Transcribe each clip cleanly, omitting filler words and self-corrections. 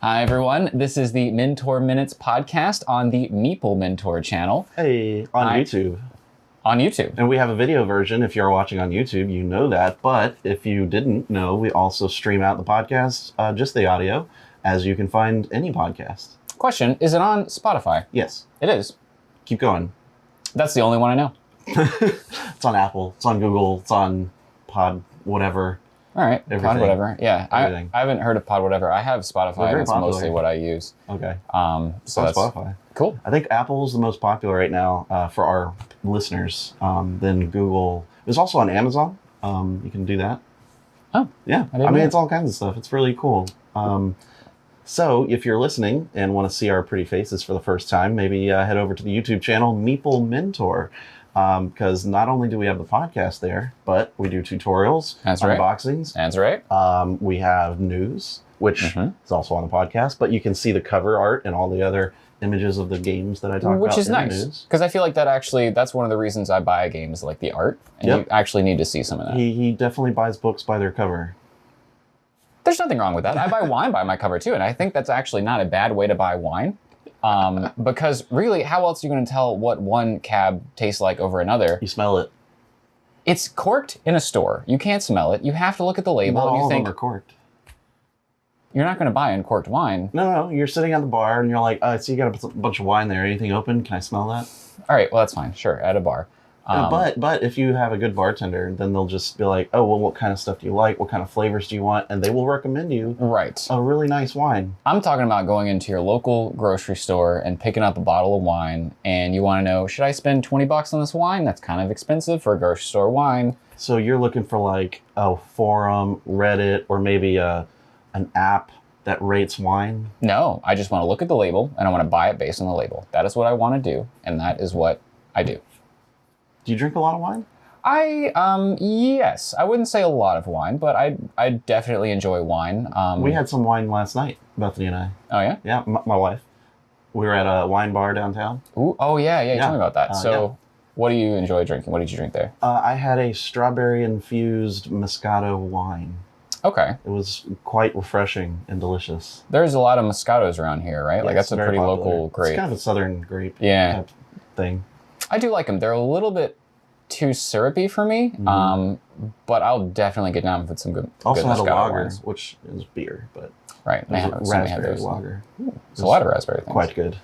Hi, everyone. This is the Mentor Minutes podcast on the Meeple Mentor channel. Hey, on YouTube. On YouTube. And we have a video version. If you're watching on YouTube, you know that. But if you didn't know, we also stream out the podcast, just the audio, as you can find any podcast. Question, is it on Spotify? Yes. It is. Keep going. That's the only one I know. It's on Apple. It's on Google. It's on Pod whatever. All right. Everything. Pod whatever. Yeah. I haven't heard of Pod whatever. I have Spotify, and it's popular. mostly what I use. Okay. So that's Spotify. Cool. I think Apple's the most popular right now for our listeners. Then Google. It's also on Amazon. You can do that. Oh. Yeah. I mean, it's all kinds of stuff. It's really cool. So if you're listening and want to see our pretty faces for the first time, maybe head over to the YouTube channel, Meeple Mentor. Because not only do we have the podcast there, but we do tutorials, unboxings. That's right. We have news, which is also on the podcast, but you can see the cover art and all the other images of the games that I talk about. Which is nice, because I feel like that's one of the reasons I buy a game is like the art, and you actually need to see some of that. He definitely buys books by their cover. There's nothing wrong with that. I buy wine by my cover too, and I think that's actually not a bad way to buy wine. Because really, how else are you going to tell what one cab tastes like over another? You smell it. It's corked in a store. You can't smell it. You have to look at the label. Not and you all think, of them are corked. You're not going to buy uncorked wine. No. You're sitting at the bar and you're like, so you got a bunch of wine there. Anything open? Can I smell that? All right, well, that's fine. Sure, at a bar. But if you have a good bartender, then they'll just be like, oh, well, what kind of stuff do you like? What kind of flavors do you want? And they will recommend you a really nice wine. I'm talking about going into your local grocery store and picking up a bottle of wine, and you want to know, should I spend $20 on this wine? That's kind of expensive for a grocery store wine. So you're looking for like a forum, Reddit, or maybe an app that rates wine? No, I just want to look at the label, and I want to buy it based on the label. That is what I want to do, and that is what I do. Do you drink a lot of wine? Yes. I wouldn't say a lot of wine, but I definitely enjoy wine. We had some wine last night, Bethany and I. Oh, yeah? Yeah, my wife. We were at a wine bar downtown. Ooh, oh, yeah, you told me about that. What do you enjoy drinking? What did you drink there? I had a strawberry-infused Moscato wine. Okay. It was quite refreshing and delicious. There's a lot of Moscatos around here, right? Yeah, like, that's a pretty popular. local grape. It's kind of a southern grape type thing. I do like them. They're a little bit too syrupy for me, but I'll definitely get down with some good Also good had a lager, wines. which is beer, but right. They have raspberry lager. There's a lot of raspberry things. Quite good.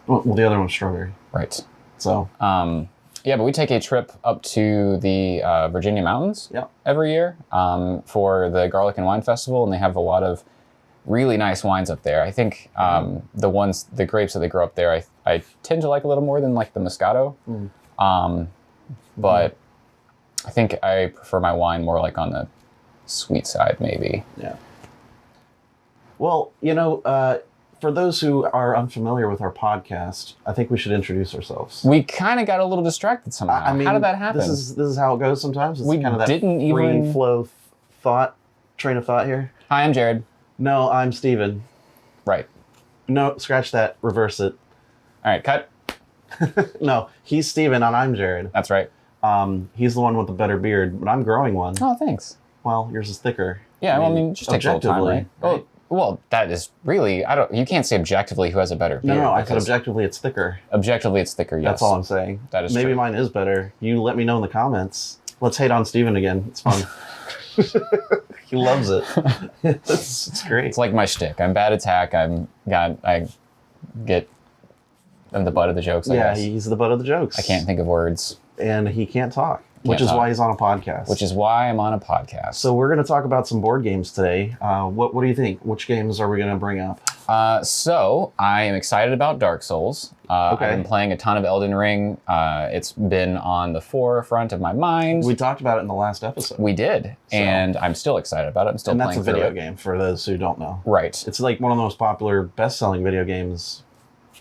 Well, the other one's strawberry. Right. So. Yeah, but we take a trip up to the Virginia mountains every year for the Garlic and Wine Festival, and they have a lot of really nice wines up there. I think the grapes that they grow up there, I tend to like a little more than like the Moscato. But I think I prefer my wine more like on the sweet side, maybe. Yeah. Well, for those who are unfamiliar with our podcast, I think we should introduce ourselves. We kind of got a little distracted somehow. I mean, how did that happen? This is how it goes sometimes. It's we kind of that didn't free flow train of thought here. Hi, I'm Jared. No, I'm Steven. Right. No, scratch that. Reverse it. All right, cut. No, he's Steven and I'm Jared. That's right. He's the one with the better beard, but I'm growing one. Oh, well, Well, yours is thicker. Yeah, I mean just takes a little time, right? Well, that is really, you can't say objectively who has a better beard. No, I said objectively it's thicker. Objectively it's thicker, yes. That's all I'm saying. That is Maybe true. mine is better. You let me know in the comments. Let's hate on Steven again. It's fun. He loves it. It's great. It's like my shtick. I'm bad attack. I'm the butt of the jokes, I guess. He's the butt of the jokes. I can't think of words. And he can't talk. Which is why he's on a podcast. Which is why I'm on a podcast. So we're going to talk about some board games today. What do you think? Which games are we going to bring up? So I am excited about Dark Souls. I've been playing a ton of Elden Ring. It's been on the forefront of my mind. We talked about it in the last episode. We did. And I'm still excited about it. I'm still playing through it. And that's a video game for those who don't know. Right. It's like one of the most popular, best-selling video games.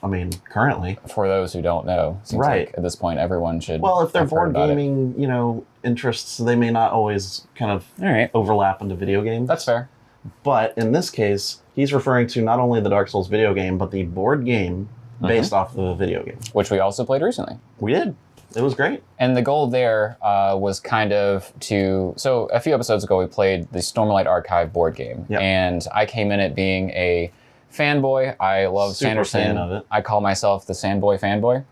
I mean, currently. For those who don't know. Seems like at this point, everyone should. Well, if they're board gaming, interests, they may not always kind of overlap into video games. That's fair. But in this case, he's referring to not only the Dark Souls video game, but the board game based off the video game. Which we also played recently. We did. It was great. And the goal there was kind of so a few episodes ago, we played the Stormlight Archive board game. Yep. And I came in it being a fanboy. I love Super Sanderson. fan of it. I call myself the Sandboy fanboy.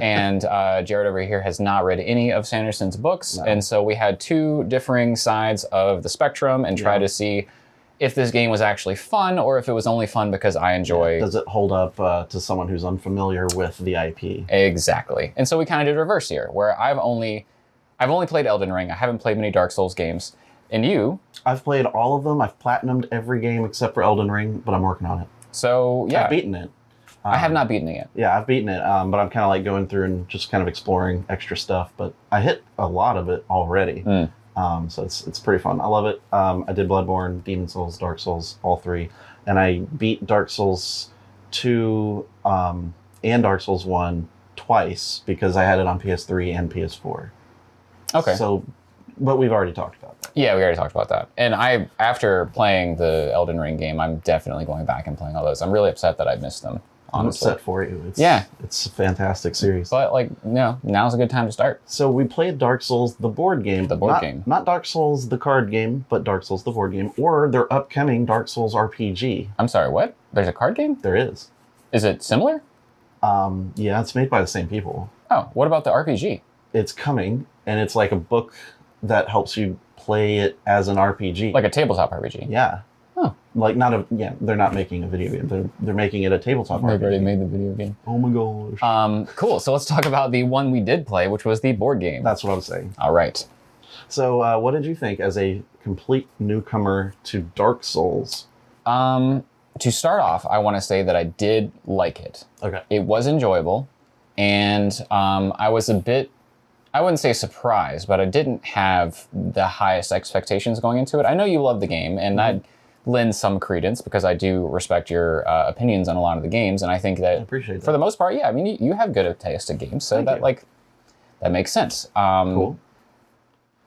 And Jared over here has not read any of Sanderson's books. No. And so we had two differing sides of the spectrum and tried to see if this game was actually fun or if it was only fun because I enjoy... Does it hold up to someone who's unfamiliar with the IP? Exactly. And so we kind of did reverse here, where I've only played Elden Ring. I haven't played many Dark Souls games. And you? I've played all of them. I've platinumed every game except for Elden Ring, but I'm working on it. So, yeah. I've beaten it. I have not beaten it yet. Yeah, I've beaten it, but I'm kind of like going through and just kind of exploring extra stuff. But I hit a lot of it already. So it's pretty fun. I love it. I did Bloodborne, Demon Souls, Dark Souls, all three. And I beat Dark Souls 2 and Dark Souls 1 twice because I had it on PS3 and PS4. Okay. So, but we've already talked about that. Yeah, we already talked about that. And after playing the Elden Ring game, I'm definitely going back and playing all those. I'm really upset that I missed them. Honestly. I'm upset for you. It's a fantastic series. But now's a good time to start. So we played Dark Souls, the board game. The board game. Not Dark Souls, the card game, but Dark Souls, the board game, or their upcoming Dark Souls RPG. I'm sorry, what? There's a card game? There is. Is it similar? Yeah, it's made by the same people. Oh, what about the RPG? It's coming, and it's like a book that helps you play it as an RPG. Like a tabletop RPG? Yeah. Oh. Like they're not making a video game. They're making it a tabletop RPG. They've already made the video game. Oh my gosh. Cool. So let's talk about the one we did play, which was the board game. That's what I was saying. All right. So what did you think as a complete newcomer to Dark Souls? To start off, I want to say that I did like it. Okay. It was enjoyable, and I was a bit, I wouldn't say surprised, but I didn't have the highest expectations going into it. I know you love the game, and that lends some credence because I do respect your opinions on a lot of the games, and I think that, I appreciate that. For the most part, yeah, I mean, you have good taste in games, so that makes sense. Cool.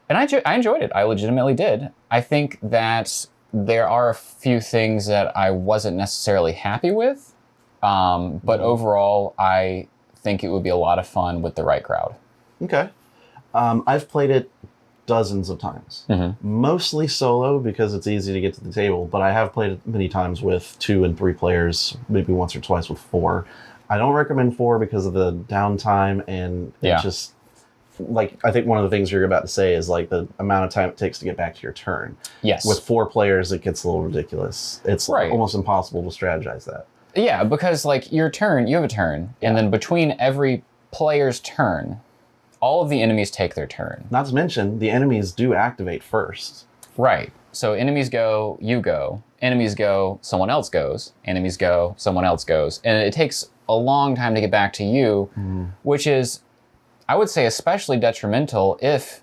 And I enjoyed it. I legitimately did. I think that there are a few things that I wasn't necessarily happy with, but overall, I think it would be a lot of fun with the right crowd. Okay. I've played it dozens of times. Mostly solo because it's easy to get to the table, but I have played it many times with 2 and 3 players, maybe once or twice with 4. I don't recommend 4 because of the downtime and it just... Like, I think one of the things you're about to say is like the amount of time it takes to get back to your turn. Yes. With 4 players, it gets a little ridiculous. It's almost impossible to strategize that. Yeah, because like your turn, you have a turn, and then between every player's turn, all of the enemies take their turn. Not to mention, the enemies do activate first. Right. So enemies go, you go. Enemies go, someone else goes. Enemies go, someone else goes. And it takes a long time to get back to you, which is... I would say especially detrimental if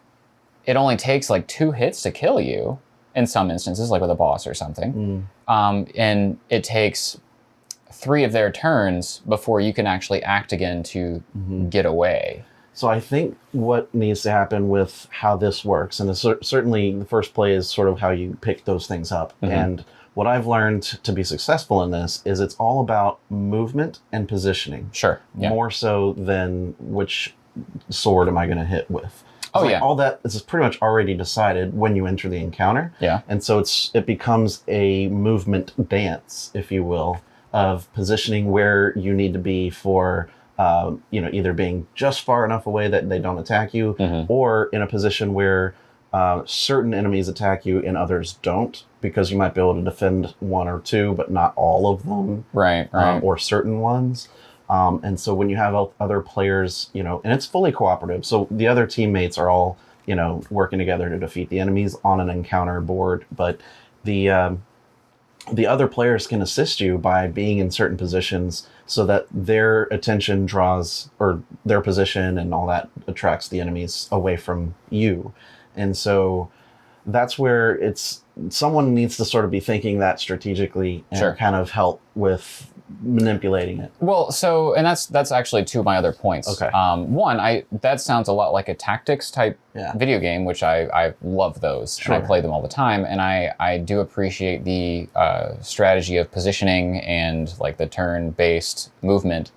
it only takes like 2 hits to kill you in some instances, like with a boss or something. And it takes 3 of their turns before you can actually act again to get away. So I think what needs to happen with how this works, and certainly the first play is sort of how you pick those things up. And what I've learned to be successful in this is it's all about movement and positioning. Sure. Yeah. More so than which sword am I going to hit with. Oh, yeah. All that is pretty much already decided when you enter the encounter. Yeah. And so it becomes a movement dance, if you will, of positioning where you need to be for, either being just far enough away that they don't attack you, or in a position where certain enemies attack you and others don't, because you might be able to defend 1 or 2, but not all of them. Right. Or certain ones. And so when you have other players, and it's fully cooperative, so the other teammates are all, working together to defeat the enemies on an encounter board, but the other players can assist you by being in certain positions so that their attention draws, or their position and all that attracts the enemies away from you. And so that's where someone needs to sort of be thinking that strategically and kind of help with manipulating it. Well, so, and that's actually 2 of my other points. Okay. One, that sounds a lot like a tactics type video game, which I love those. Sure. And I play them all the time, and I do appreciate the strategy of positioning and like the turn-based movement.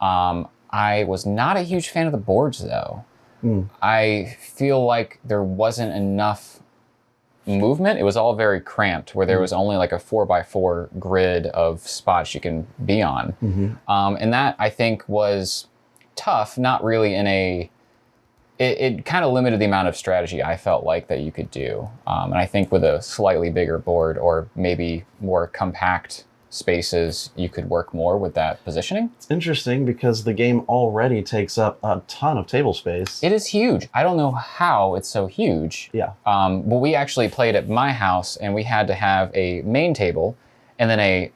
I was not a huge fan of the boards though. I feel like there wasn't enough movement. It was all very cramped, where there was only like a 4x4 grid of spots you can be on. And that, I think, was tough, not really in a... It kind of limited the amount of strategy I felt like that you could do. And I think with a slightly bigger board or maybe more compact spaces, you could work more with that positioning. It's interesting because the game already takes up a ton of table space. It is huge. I don't know how it's so huge. Yeah. But we actually played at my house, and we had to have a main table and then a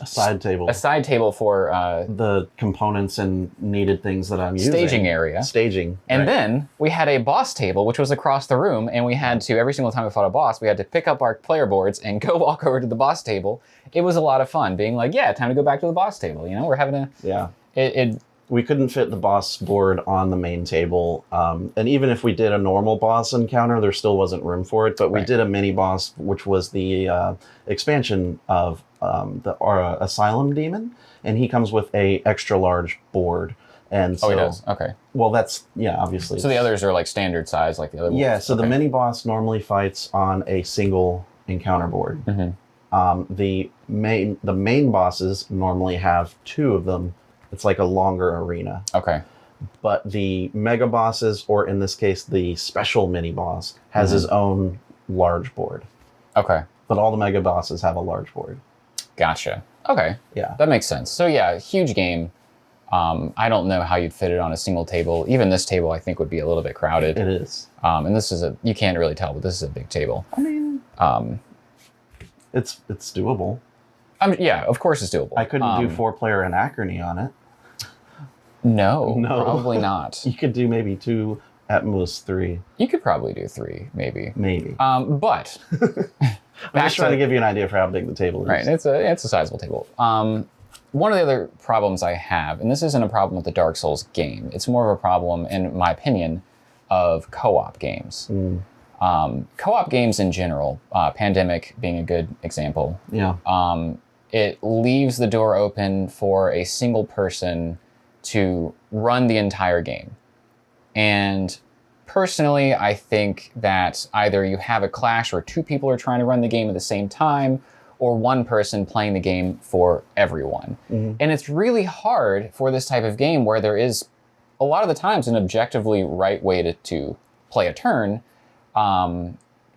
side table. A side table for the components and needed things that I'm using. Staging area. Staging. And right. then we had a boss table, which was across the room, and we had to, every single time we fought a boss, we had to pick up our player boards and go walk over to the boss table. It was a lot of fun being like, yeah, time to go back to the boss table. You know, we're having a... Yeah. We couldn't fit the boss board on the main table. And even if we did a normal boss encounter, there still wasn't room for it. But we did a mini boss, which was the expansion of our Asylum Demon. And he comes with a extra large board. And so, he does? Okay. Well, that's, obviously. So the others are like standard size like the other ones? Yeah, so the mini boss normally fights on a single encounter board. The main bosses normally have two of them. It's like a longer arena. Okay. But the mega bosses, or in this case, the special mini boss, has his own large board. Okay. But all the mega bosses have a large board. Gotcha. Okay. Yeah. That makes sense. So yeah, huge game. I don't know how you'd fit it on a single table. Even this table, I think, would be a little bit crowded. It is. And this is you can't really tell, but this is a big table. I mean, it's doable. Yeah, of course it's doable. I couldn't do 4-player Anachrony on it. No, probably not. You could do maybe 2, at most 3. You could probably do 3, maybe. Maybe. But I'm just trying to give you an idea for how big the table is. Right, it's a sizable table. One of the other problems I have, and this isn't a problem with the Dark Souls game, it's more of a problem, in my opinion, of co-op games. Co-op games in general, Pandemic being a good example. Yeah. It leaves the door open for a single person to run the entire game. And personally, I think that either you have a clash where 2 people are trying to run the game at the same time, or 1 person playing the game for everyone. And it's really hard for this type of game where there is, a lot of the times, an objectively right way to play a turn,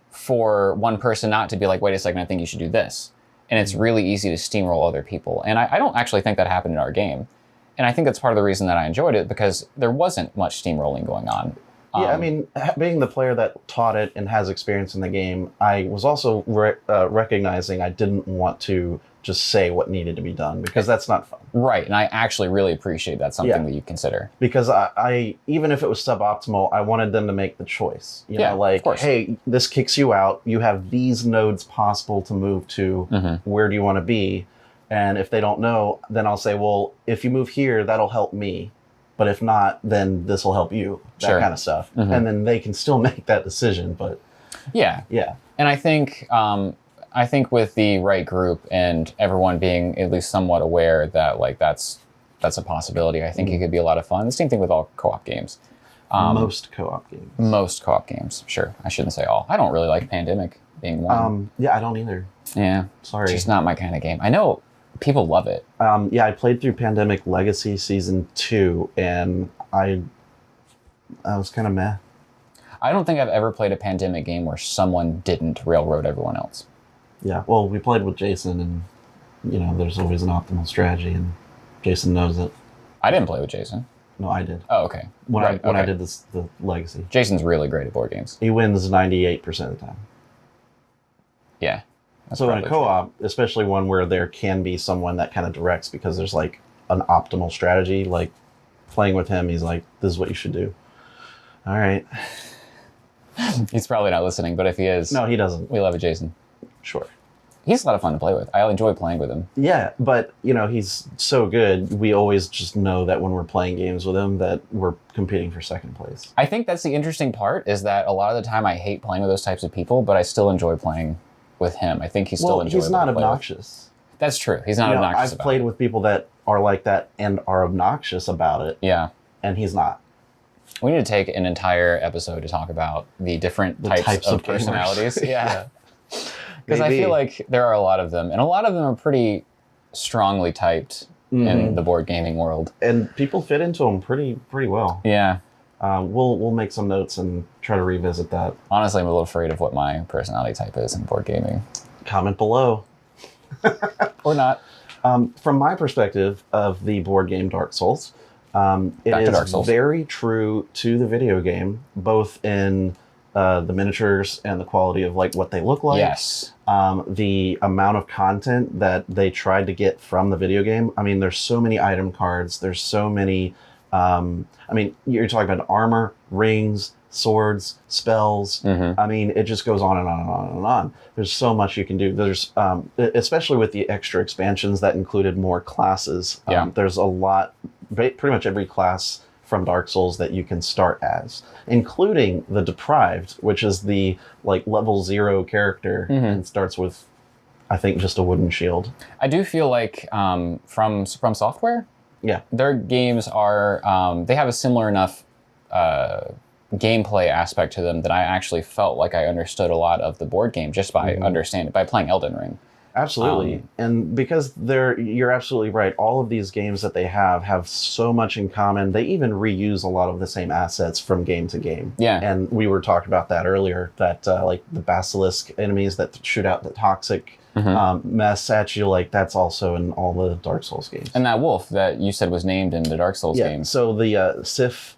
for 1 person not to be like, wait a second, I think you should do this. And it's really easy to steamroll other people. And I don't actually think that happened in our game. And I think that's part of the reason that I enjoyed it, because there wasn't much steamrolling going on. Yeah, I mean, being the player that taught it and has experience in the game, I was also recognizing I didn't want to just say what needed to be done, because that's not fun. Right, and I actually really appreciate that's something that you consider. Because I even if it was suboptimal, I wanted them to make the choice. You know, like, hey, this kicks you out. You have these nodes possible to move to. Where do you want to be? And if they don't know, then I'll say, well, if you move here, that'll help me. But if not, then this will help you. That kind of stuff. And then they can still make that decision. But yeah. And I think with the right group and everyone being at least somewhat aware that like that's a possibility, I think it could be a lot of fun. The same thing with all co-op games. Most co-op games. Most co-op games, sure. I shouldn't say all. I don't really like Pandemic being one. Yeah, I don't either. Yeah. Sorry. It's just not my kind of game. I know people love it. Yeah, I played through Pandemic Legacy Season 2, and I was kind of meh. I don't think I've ever played a Pandemic game where someone didn't railroad everyone else. Yeah, well, we played with Jason, and, you know, there's always an optimal strategy, and Jason knows it. I didn't play with Jason. No, I did. Oh, okay. When I did the Legacy. Jason's really great at board games. He wins 98% of the time. Yeah. So in a co-op, especially one where there can be someone that kind of directs, because there's like an optimal strategy, like playing with him, he's like, this is what you should do. All right. He's probably not listening, but if he is... No, he doesn't. We love it, Jason. Sure. He's a lot of fun to play with. I enjoy playing with him. Yeah, but, you know, he's so good, we always just know that when we're playing games with him that we're competing for second place. I think that's the interesting part, is that a lot of the time I hate playing with those types of people, but I still enjoy playing with him. I think he's still enjoyable. He's not obnoxious. That's true. He's not obnoxious. I've played with people that are like that and are obnoxious about it. Yeah. And he's not. We need to take an entire episode to talk about the different types of personalities. Yeah. Because I feel like there are a lot of them, and a lot of them are pretty strongly typed in the board gaming world. And people fit into them pretty well. Yeah. We'll make some notes and try to revisit that. Honestly, I'm a little afraid of what my personality type is in board gaming. Comment below. Or not. From my perspective of the board game Dark Souls, it is very true to the video game, both in the miniatures and the quality of like what they look like. Yes. The amount of content that they tried to get from the video game. I mean, there's so many item cards. There's so many. I mean, you're talking about armor, rings, swords, spells. I mean, it just goes on and on and on and on. There's so much you can do. There's, especially with the extra expansions that included more classes. There's a lot, pretty much every class from Dark Souls that you can start as, including the Deprived, which is the like level 0 character and starts with, I think, just a wooden shield. I do feel like from Software, their games are they have a similar enough gameplay aspect to them that I actually felt like I understood a lot of the board game just by by playing Elden Ring. Absolutely. And because you're absolutely right. All of these games that they have so much in common. They even reuse a lot of the same assets from game to game. Yeah. And we were talking about that earlier, that like the basilisk enemies that shoot out the toxic mess at you, like that's also in all the Dark Souls games. And that wolf that you said was named in the Dark Souls games. So the Sif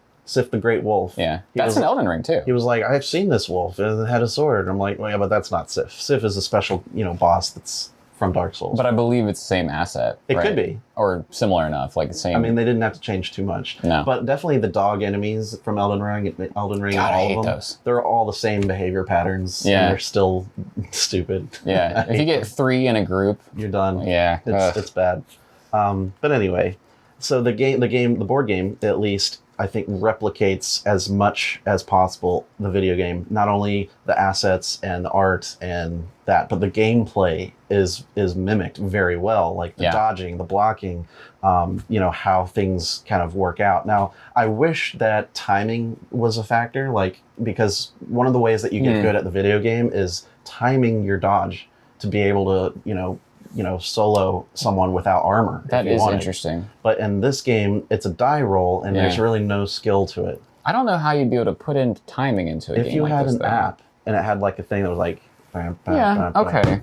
the Great Wolf. Yeah, that's an Elden Ring too. He was like, I've seen this wolf. It had a sword. And I'm like, well, yeah, but that's not Sif. Sif is a special, boss that's from Dark Souls. But I believe it's the same asset. It could be. Or similar enough, like the same. I mean, they didn't have to change too much. No. But definitely the dog enemies from Elden Ring God, and all I hate of them, those. they're all the same behavior patterns. Yeah. And they're still stupid. Yeah. If you get 3 in a group, you're done. Yeah. It's bad. But anyway, so the board game, at least, I think replicates as much as possible the video game. Not only the assets and the art and that, but the gameplay is mimicked very well. Like the dodging, the blocking, how things kind of work out. Now, I wish that timing was a factor, because one of the ways that you get good at the video game is timing your dodge to be able to, solo someone without armor. That is interesting. But in this game, it's a die roll, and there's really no skill to it. I don't know how you'd be able to put in timing into a game. If you had an app, and it had like a thing that was like, okay,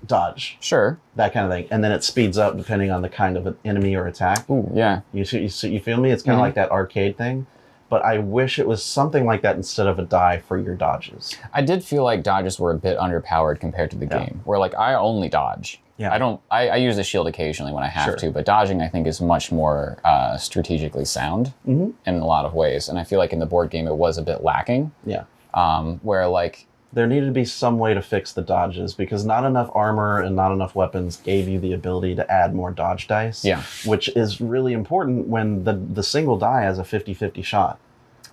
dodge, sure, that kind of thing, and then it speeds up depending on the kind of an enemy or attack. Ooh, yeah. You feel me? It's kind of like that arcade thing. But I wish it was something like that instead of a die for your dodges. I did feel like dodges were a bit underpowered compared to the game, where like I only dodge. Yeah. I use the shield occasionally when I have to, but dodging I think is much more strategically sound in a lot of ways. And I feel like in the board game it was a bit lacking. Yeah. Where like there needed to be some way to fix the dodges, because not enough armor and not enough weapons gave you the ability to add more dodge dice. Yeah. Which is really important when the single die has a 50-50 shot.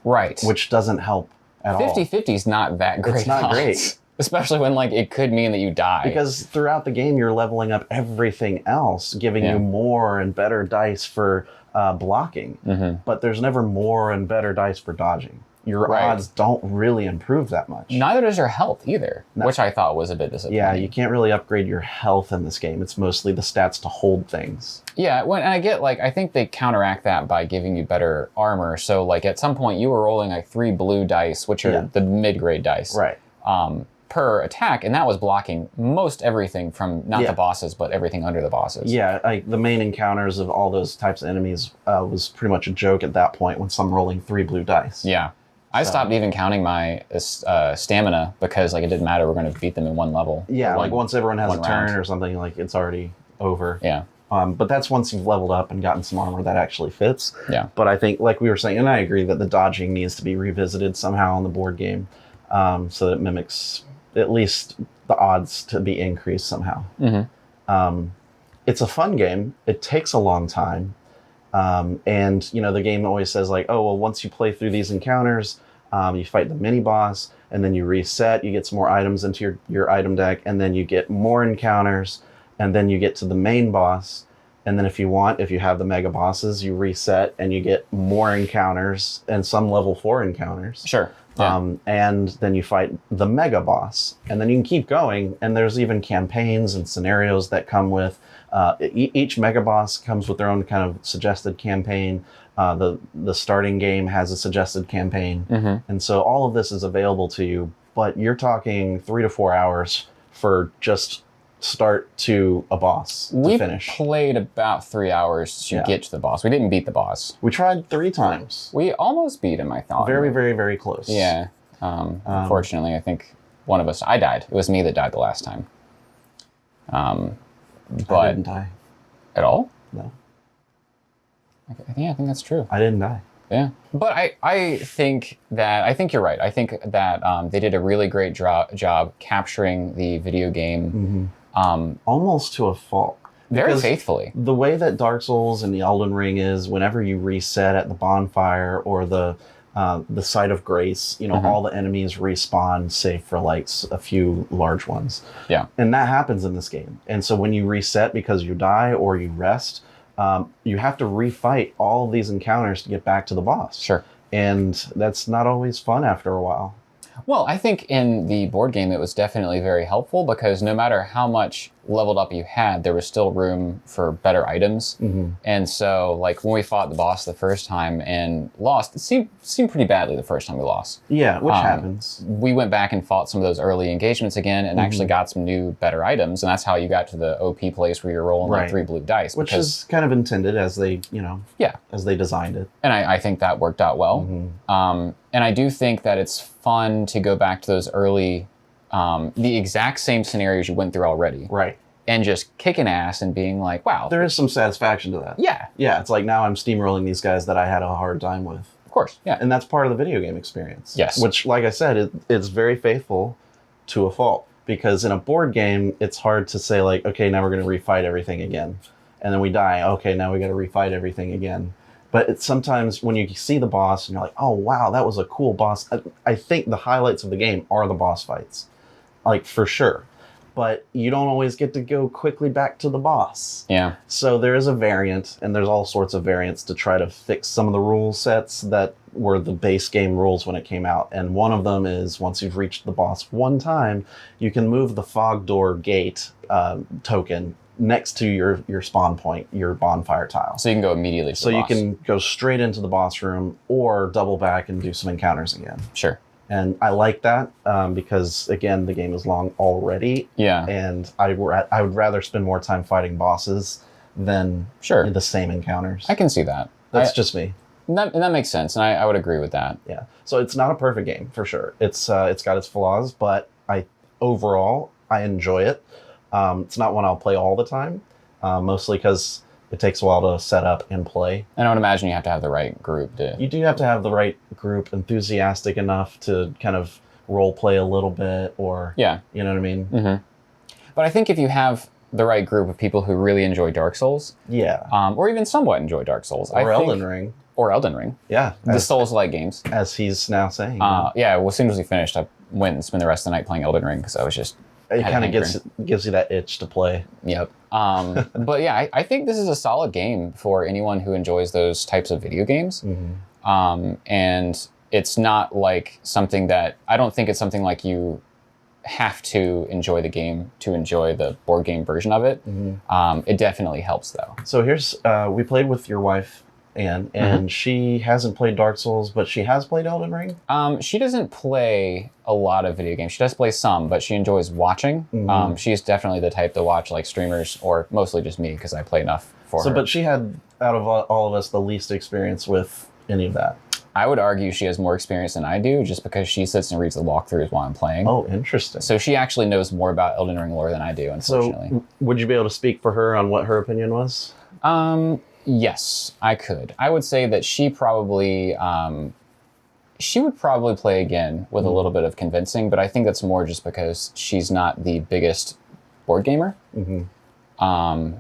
Right. Which doesn't help at all. 50-50 is not that great. It's not great. Especially when like it could mean that you die. Because throughout the game you're leveling up everything else, giving you more and better dice for blocking. But there's never more and better dice for dodging. Your odds don't really improve that much. Neither does your health either, which I thought was a bit disappointing. Yeah, you can't really upgrade your health in this game. It's mostly the stats to hold things. Yeah, and I get I think they counteract that by giving you better armor. So like at some point you were rolling like 3 blue dice, which are the mid-grade dice. Right. Per attack, and that was blocking most everything from not the bosses, but everything under the bosses. Yeah, the main encounters of all those types of enemies was pretty much a joke at that point when I'm rolling 3 blue dice. Yeah. I stopped even counting my stamina because like it didn't matter. We're going to beat them in one level. Yeah, like once everyone has a turn or something, like it's already over. Yeah. But that's once you've leveled up and gotten some armor that actually fits. Yeah. But I think, like we were saying, and I agree that the dodging needs to be revisited somehow on the board game, so that it mimics at least the odds to be increased somehow. It's a fun game. It takes a long time. And the game always says like, oh, well, once you play through these encounters, you fight the mini boss and then you reset, you get some more items into your item deck, and then you get more encounters, and then you get to the main boss, And then if you have the mega bosses, you reset and you get more encounters and some level 4 encounters. Sure. Yeah. And then you fight the mega boss. And then you can keep going. And there's even campaigns and scenarios that come with each mega boss comes with their own kind of suggested campaign. The starting game has a suggested campaign. And so all of this is available to you. But you're talking 3 to 4 hours for just start to a boss to finish. We played about 3 hours to get to the boss. We didn't beat the boss. We tried 3 times. We almost beat him, I thought. Very, very, very close. Yeah. Unfortunately, I think one of us, I died. It was me that died the last time. But I didn't die. At all? No. Yeah, I think that's true. I didn't die. Yeah. But I think you're right. I think that they did a really great job capturing the video game. Almost to a fault. Very faithfully. The way that Dark Souls and the Elden Ring is, whenever you reset at the bonfire or the site of grace, all the enemies respawn, save for like a few large ones. Yeah. And that happens in this game. And so when you reset because you die or you rest, you have to refight all of these encounters to get back to the boss. Sure. And that's not always fun after a while. Well, I think in the board game, it was definitely very helpful because no matter how much leveled up you had, there was still room for better items. And so, like, when we fought the boss the first time and lost, it seemed pretty badly the first time we lost. Yeah, which happens. We went back and fought some of those early engagements again and actually got some new, better items. And that's how you got to the OP place where you're rolling like 3 blue dice. Which is kind of intended as they, as they designed it. And I think that worked out well. And I do think that it's fun to go back to those early, the exact same scenarios you went through already. Right. And just kicking ass and being like, wow. There is some satisfaction to that. Yeah. Yeah, it's like now I'm steamrolling these guys that I had a hard time with. Of course, yeah. And that's part of the video game experience. Yes. Which, like I said, it's very faithful to a fault. Because in a board game, it's hard to say like, okay, now we're going to refight everything again. And then we die. Okay, now we got to refight everything again. But it's sometimes when you see the boss and you're like, oh, wow, that was a cool boss. I think the highlights of the game are the boss fights. Like, for sure. But you don't always get to go quickly back to the boss. Yeah. So there is a variant, and there's all sorts of variants to try to fix some of the rule sets that were the base game rules when it came out. And one of them is once you've reached the boss one time, you can move the fog door gate token next to your spawn point, your bonfire tile. So you can go immediately to the boss. So you can go straight into the boss room or double back and do some encounters again. Sure. And I like that because, again, the game is long already. Yeah. And I would rather spend more time fighting bosses than the same encounters. I can see that. That's just me. That makes sense, and I would agree with that. Yeah. So it's not a perfect game, for sure. It's got its flaws, but overall, I enjoy it. It's not one I'll play all the time, mostly because it takes a while to set up and play. And I would imagine you have to have the right group to... You do have to have the right group, enthusiastic enough to kind of role play a little bit, or... Yeah. You know what I mean? Mm-hmm. But I think if you have the right group of people who really enjoy Dark Souls... Yeah. Or even somewhat enjoy Dark Souls. Or Elden Ring. Or Elden Ring. Yeah. The Souls-like games. As he's now saying. Yeah, well, as soon as we finished, I went and spent the rest of the night playing Elden Ring, because I was just... It kind of gives you that itch to play. Yep. But yeah, I think this is a solid game for anyone who enjoys those types of video games. Mm-hmm. And it's not like something that... I don't think it's something like you have to enjoy the game to enjoy the board game version of it. Mm-hmm. It definitely helps, though. So here's... we played with your wife, Anne, and she hasn't played Dark Souls, but she has played Elden Ring? She doesn't play a lot of video games. She does play some, but she enjoys watching. Mm-hmm. She's definitely the type to watch like streamers, or mostly just me, because I play enough for her. But she had, out of all of us, the least experience with any of that. I would argue she has more experience than I do, just because she sits and reads the walkthroughs while I'm playing. Oh, interesting. So she actually knows more about Elden Ring lore than I do, unfortunately. So would you be able to speak for her on what her opinion was? Yes, I could. I would say that she probably, she would probably play again with a little bit of convincing, but I think that's more just because she's not the biggest board gamer. Mm-hmm.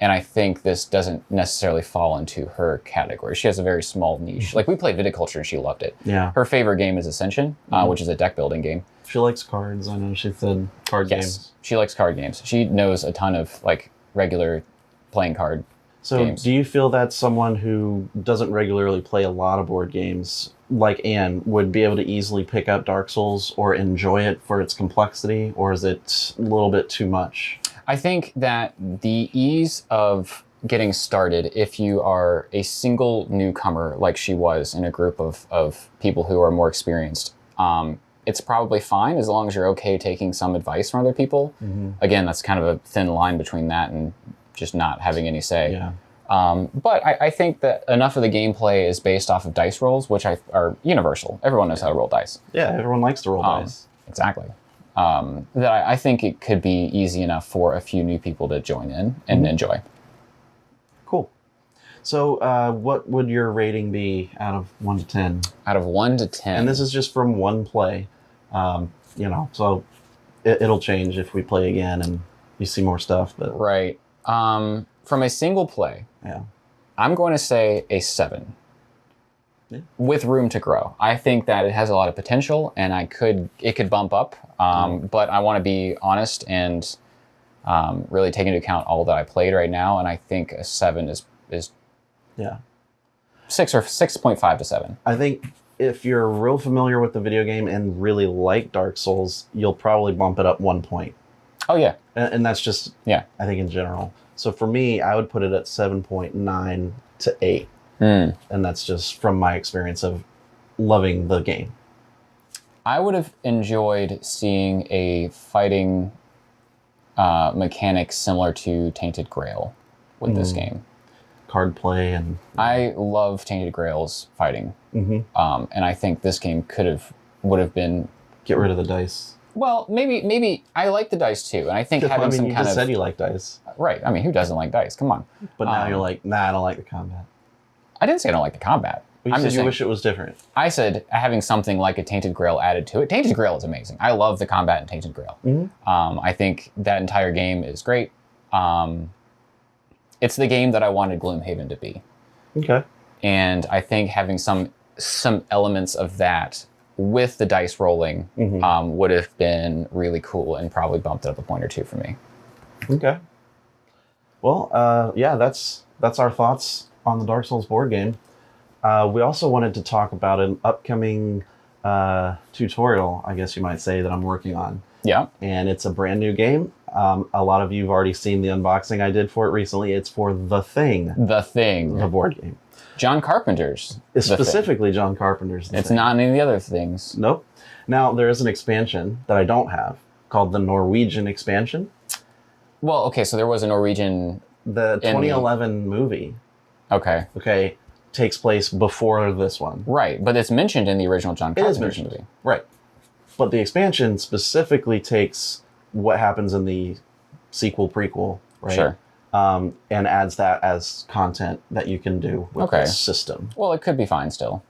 And I think this doesn't necessarily fall into her category. She has a very small niche. Like, we played Viticulture and she loved it. Yeah. Her favorite game is Ascension, which is a deck building game. She likes cards. I know she said card games. She likes card games. She knows a ton of like regular playing card So games. do you feel that someone who doesn't regularly play a lot of board games, like Anne, would be able to easily pick up Dark Souls or enjoy it for its complexity, or is it a little bit too much? I think that the ease of getting started, if you are a single newcomer like she was in a group of people who are more experienced, it's probably fine as long as you're okay taking some advice from other people. Again, that's kind of a thin line between that and just not having any say. Yeah. But I think that enough of the gameplay is based off of dice rolls, which are universal. Everyone knows how to roll dice. Yeah, everyone likes to roll dice. Exactly. That I think it could be easy enough for a few new people to join in and enjoy. Cool. So what would your rating be out of 1 to 10? Out of 1 to 10. And this is just from one play. So it'll change if we play again and you see more stuff. But Right. From a single play, yeah, I'm going to say a 7. Yeah. With room to grow. I think that it has a lot of potential, and it could bump up. But I want to be honest and really take into account all that I played right now, and I think a 7 is yeah, 6 or 6.5 to 7. I think if you're real familiar with the video game and really like Dark Souls, you'll probably bump it up 1 point. Oh yeah, And that's just, yeah. I think in general. So for me, I would put it at 7.9 to 8. Mm. And that's just from my experience of loving the game. I would have enjoyed seeing a fighting mechanic similar to Tainted Grail with this game. Card play and... I love Tainted Grail's fighting. And I think this game would have been... Get rid of the dice. Well, maybe I like the dice too, and I think having some you kind just of... said you like dice. Right, I mean, who doesn't like dice? Come on. But now you're like, nah, I don't like the combat. I didn't say I don't like the combat. But you said you wish it was different. I said having something like a Tainted Grail added to it. Tainted Grail is amazing. I love the combat in Tainted Grail. I think that entire game is great. It's the game that I wanted Gloomhaven to be. Okay. And I think having some elements of that with the dice rolling would have been really cool and probably bumped it up a point or two for me. Okay. Well, yeah, that's our thoughts on the Dark Souls board game. We also wanted to talk about an upcoming tutorial, I guess you might say, that I'm working on. Yeah. And it's a brand new game. A lot of you have already seen the unboxing I did for it recently. It's for The Thing. The Thing. The board game. John Carpenter's. It's specifically John Carpenter's The It's Thing. not any of the other things. Nope. Now, there is an expansion that I don't have called the Norwegian expansion. Well, okay, so there was a Norwegian... The 2011 movie. Okay. Takes place before this one. Right, but it's mentioned in the original John Carpenter's movie. Right. But the expansion specifically takes what happens in the sequel prequel, right? Sure. And adds that as content that you can do with this system. Well, it could be fine still.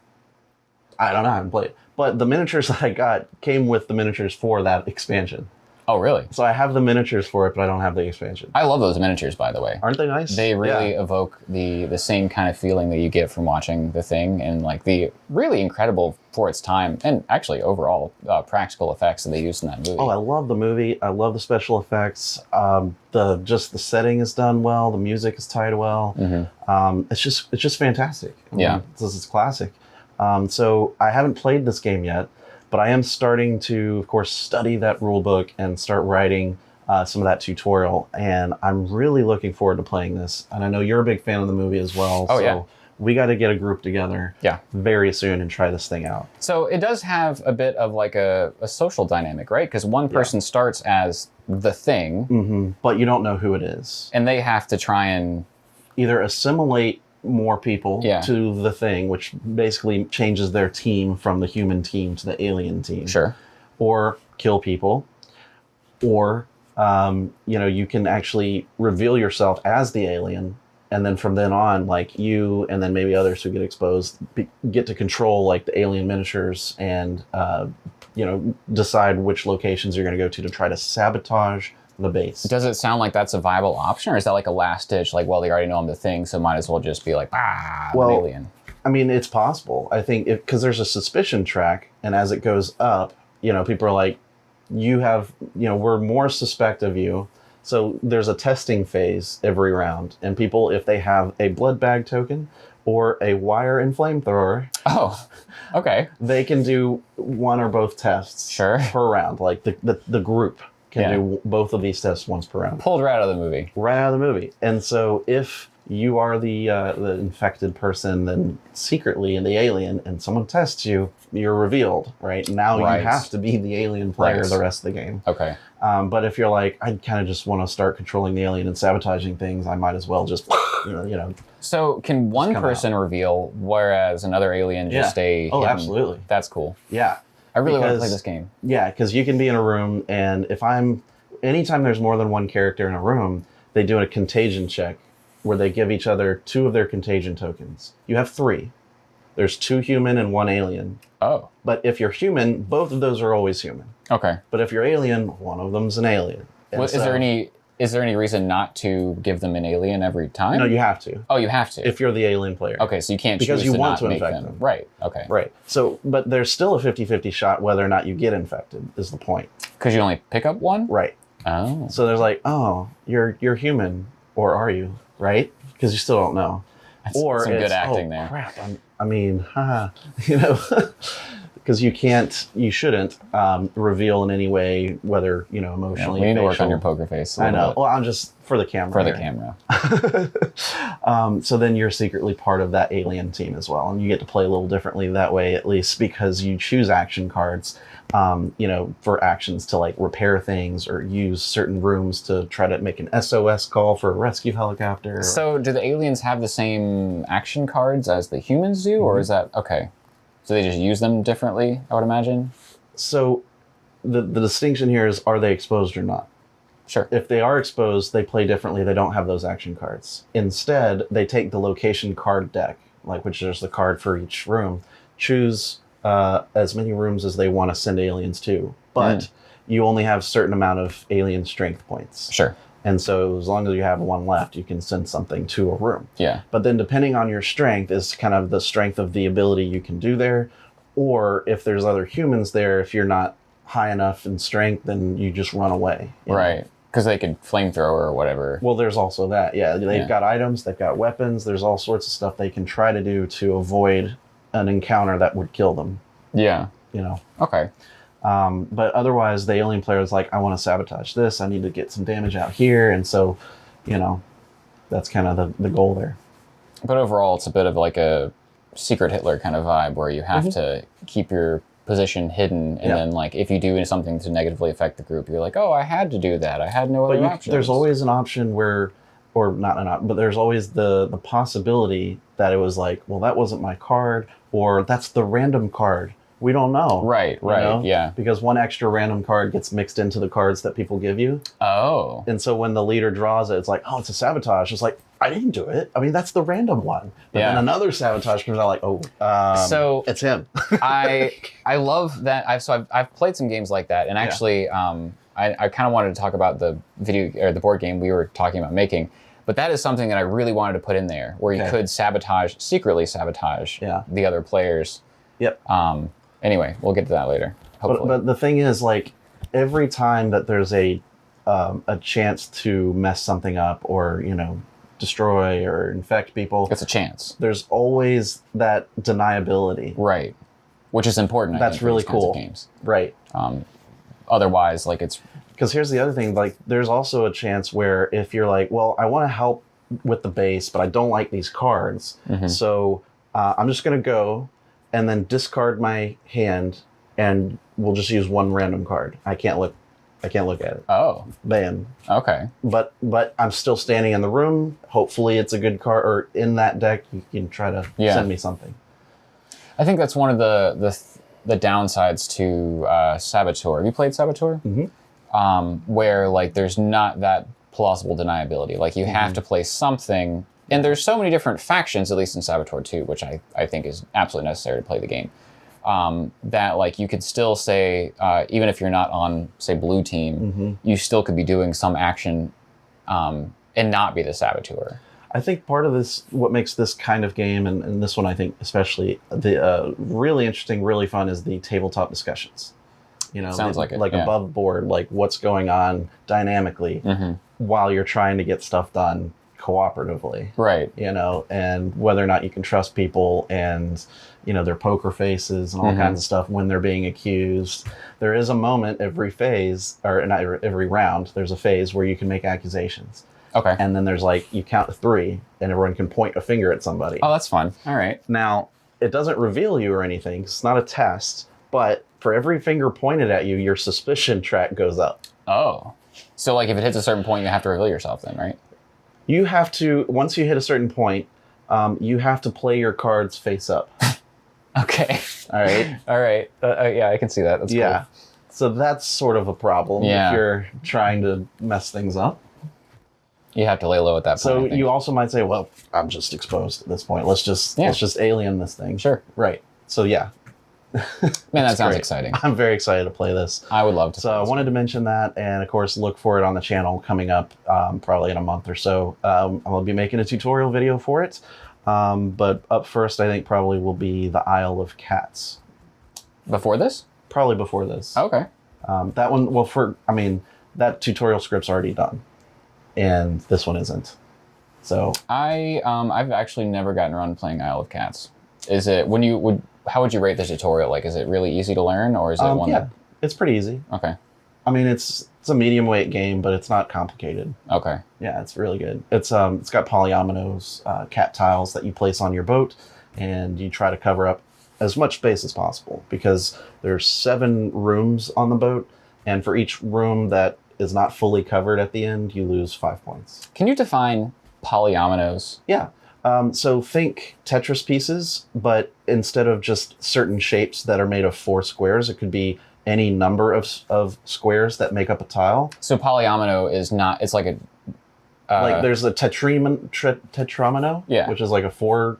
I don't know, I haven't played it. But the miniatures that I got came with the miniatures for that expansion. Oh, really? So I have the miniatures for it, but I don't have the expansion. I love those miniatures, by the way. Aren't they nice? They really evoke the same kind of feeling that you get from watching The Thing, and like the really incredible for its time, and actually overall practical effects that they used in that movie. Oh, I love the movie. I love the special effects. The setting is done well. The music is tied well. It's just fantastic. I mean, it's classic. So I haven't played this game yet, but I am starting to, of course, study that rule book and start writing some of that tutorial. And I'm really looking forward to playing this. And I know you're a big fan of the movie as well. Oh, so yeah. We got to get a group together very soon and try this thing out. So it does have a bit of like a social dynamic, right? Because one person starts as The Thing. But you don't know who it is. And they have to try and... either assimilate more people to The Thing, which basically changes their team from the human team to the alien team. Sure. Or kill people. Or, you can actually reveal yourself as the alien. And then from then on, like you and then maybe others who get exposed get to control like the alien miniatures and, decide which locations you're going to go to try to sabotage the base. Does it sound like that's a viable option, or is that like a last ditch, like, well, they already know I'm The Thing, so might as well just be like, I'm an alien? I mean, it's possible. I think because there's a suspicion track, and as it goes up, people are like, you have, we're more suspect of you, So there's a testing phase every round, and people, if they have a blood bag token or a wire and flamethrower, okay, they can do one or both tests per round. Like the group can do both of these tests once per round. Pulled right out of the movie. Right out of the movie. And so if you are the infected person, then secretly in the alien, and someone tests you, you're revealed, right? Now you have to be the alien player the rest of the game. Okay. But if you're like, I kind of just want to start controlling the alien and sabotaging things, I might as well just, So can one person reveal, whereas another alien just stay hidden? Absolutely. That's cool. Yeah. I really want to play this game. Yeah, because you can be in a room, and anytime there's more than one character in a room, they do a contagion check where they give each other 2 of their contagion tokens. You have 3. There's 2 human and 1 alien. Oh. But if you're human, both of those are always human. Okay. But if you're alien, one of them's an alien. Is there any reason not to give them an alien every time? No, you have to. Oh, you have to. If you're the alien player. Okay, so you can't because choose you want not to make infect them. Right. Okay. Right. So, but there's still a 50-50 shot whether or not you get infected is the point. Because you only pick up one? Right. Oh. So there's like, oh, you're human, or are you? Right? Because you still don't know. That's or some good acting there. Crap. Because you shouldn't reveal in any way, whether, emotionally. We need to work facial. on your poker face. I know. Well, I'm just for the camera. For the camera. So then you're secretly part of that alien team as well. And you get to play a little differently that way, at least because you choose action cards, for actions to like repair things or use certain rooms to try to make an SOS call for a rescue helicopter. So do the aliens have the same action cards as the humans do? Or is that, okay. So they just use them differently, I would imagine? So the distinction here is, are they exposed or not? Sure. If they are exposed, they play differently. They don't have those action cards. Instead, they take the location card deck, which is the card for each room, choose as many rooms as they want to send aliens to. But you only have a certain amount of alien strength points. Sure. And so as long as you have 1 left, you can send something to a room. Yeah. But then depending on your strength is kind of the strength of the ability you can do there. Or if there's other humans there, if you're not high enough in strength, then you just run away. Right. Because they could flamethrower or whatever. Well, there's also that. Yeah. They've got items, they've got weapons. There's all sorts of stuff they can try to do to avoid an encounter that would kill them. Yeah. Okay. But otherwise, the alien player is like, I want to sabotage this. I need to get some damage out here. And so, that's kind of the goal there. But overall, it's a bit of like a Secret Hitler kind of vibe where you have to keep your position hidden. And then, like, if you do something to negatively affect the group, you're like, oh, I had to do that. I had no other options. There's always an option where, or not an option, but there's always the possibility that it was like, well, that wasn't my card, or that's the random card. We don't know. Right, yeah. Because one extra random card gets mixed into the cards that people give you. Oh. And so when the leader draws it, it's like, oh, it's a sabotage. It's like, I didn't do it. I mean, that's the random one. But then another sabotage comes out like, so it's him. I love that. I've played some games like that. And actually, I kind of wanted to talk about the board game we were talking about making. But that is something that I really wanted to put in there, where you could secretly sabotage the other players. Yep. Anyway, we'll get to that later. Hopefully. But the thing is, like, every time that there's a chance to mess something up or, destroy or infect people, it's a chance. There's always that deniability. Right. Which is important. That's really cool. Games. Right. Otherwise, like, it's... Because here's the other thing, like, there's also a chance where if you're like, well, I want to help with the base, but I don't like these cards. So I'm just going to go and then discard my hand, and we'll just use one random card. I can't look at it. Oh. Bam. Okay. But I'm still standing in the room. Hopefully it's a good card, or in that deck you can try to send me something. I think that's one of the downsides to Saboteur. Have you played Saboteur? Where, like, there's not that plausible deniability. Like, you have to play something. And there's so many different factions, at least in Saboteur 2, which I think is absolutely necessary to play the game, that, like, you could still say, even if you're not on, say, blue team, you still could be doing some action and not be the Saboteur. I think part of this, what makes this kind of game, and this one I think especially, the really interesting, really fun, is the tabletop discussions. You know, sounds like it. Like above board, like what's going on dynamically while you're trying to get stuff done cooperatively. Right. You know, and whether or not you can trust people and, you know, their poker faces and all kinds of stuff when they're being accused. There is a moment every phase, or not every round, there's a phase where you can make accusations. Okay. And then there's like, you count to 3 and everyone can point a finger at somebody. Oh, that's fun. All right. Now, it doesn't reveal you or anything. It's not a test. But for every finger pointed at you, your suspicion track goes up. Oh. So like if it hits a certain point, you have to reveal yourself then, right? You have to, once you hit a certain point, you have to play your cards face up. Okay. All right. All right. Yeah, I can see that. That's yeah. cool. So that's sort of a problem if you're trying to mess things up. You have to lay low at that point. So you also might say, well, I'm just exposed at this point. Let's just alien this thing. Sure. Right. So yeah. Man, that sounds exciting. I'm very excited to play this. I would love to. So I wanted to mention that, and of course, look for it on the channel coming up probably in a month or so. I'll be making a tutorial video for it. But up first, I think probably will be the Isle of Cats. Before this? Probably before this. Okay. That one, well, that tutorial script's already done, and this one isn't. So I've actually never gotten around to playing Isle of Cats. Is it how would you rate the tutorial? Like, is it really easy to learn, or is it one? Yeah, it's pretty easy. Okay. I mean, it's a medium weight game, but it's not complicated. Okay. Yeah, it's really good. It's got polyominoes, cat tiles that you place on your boat, and you try to cover up as much space as possible because there's 7 rooms on the boat, and for each room that is not fully covered at the end, you lose 5 points. Can you define polyominoes? Yeah. So think Tetris pieces, but instead of just certain shapes that are made of 4 squares, it could be any number of squares that make up a tile. So polyomino is not, it's like a... like there's a tetramino, which is like a 4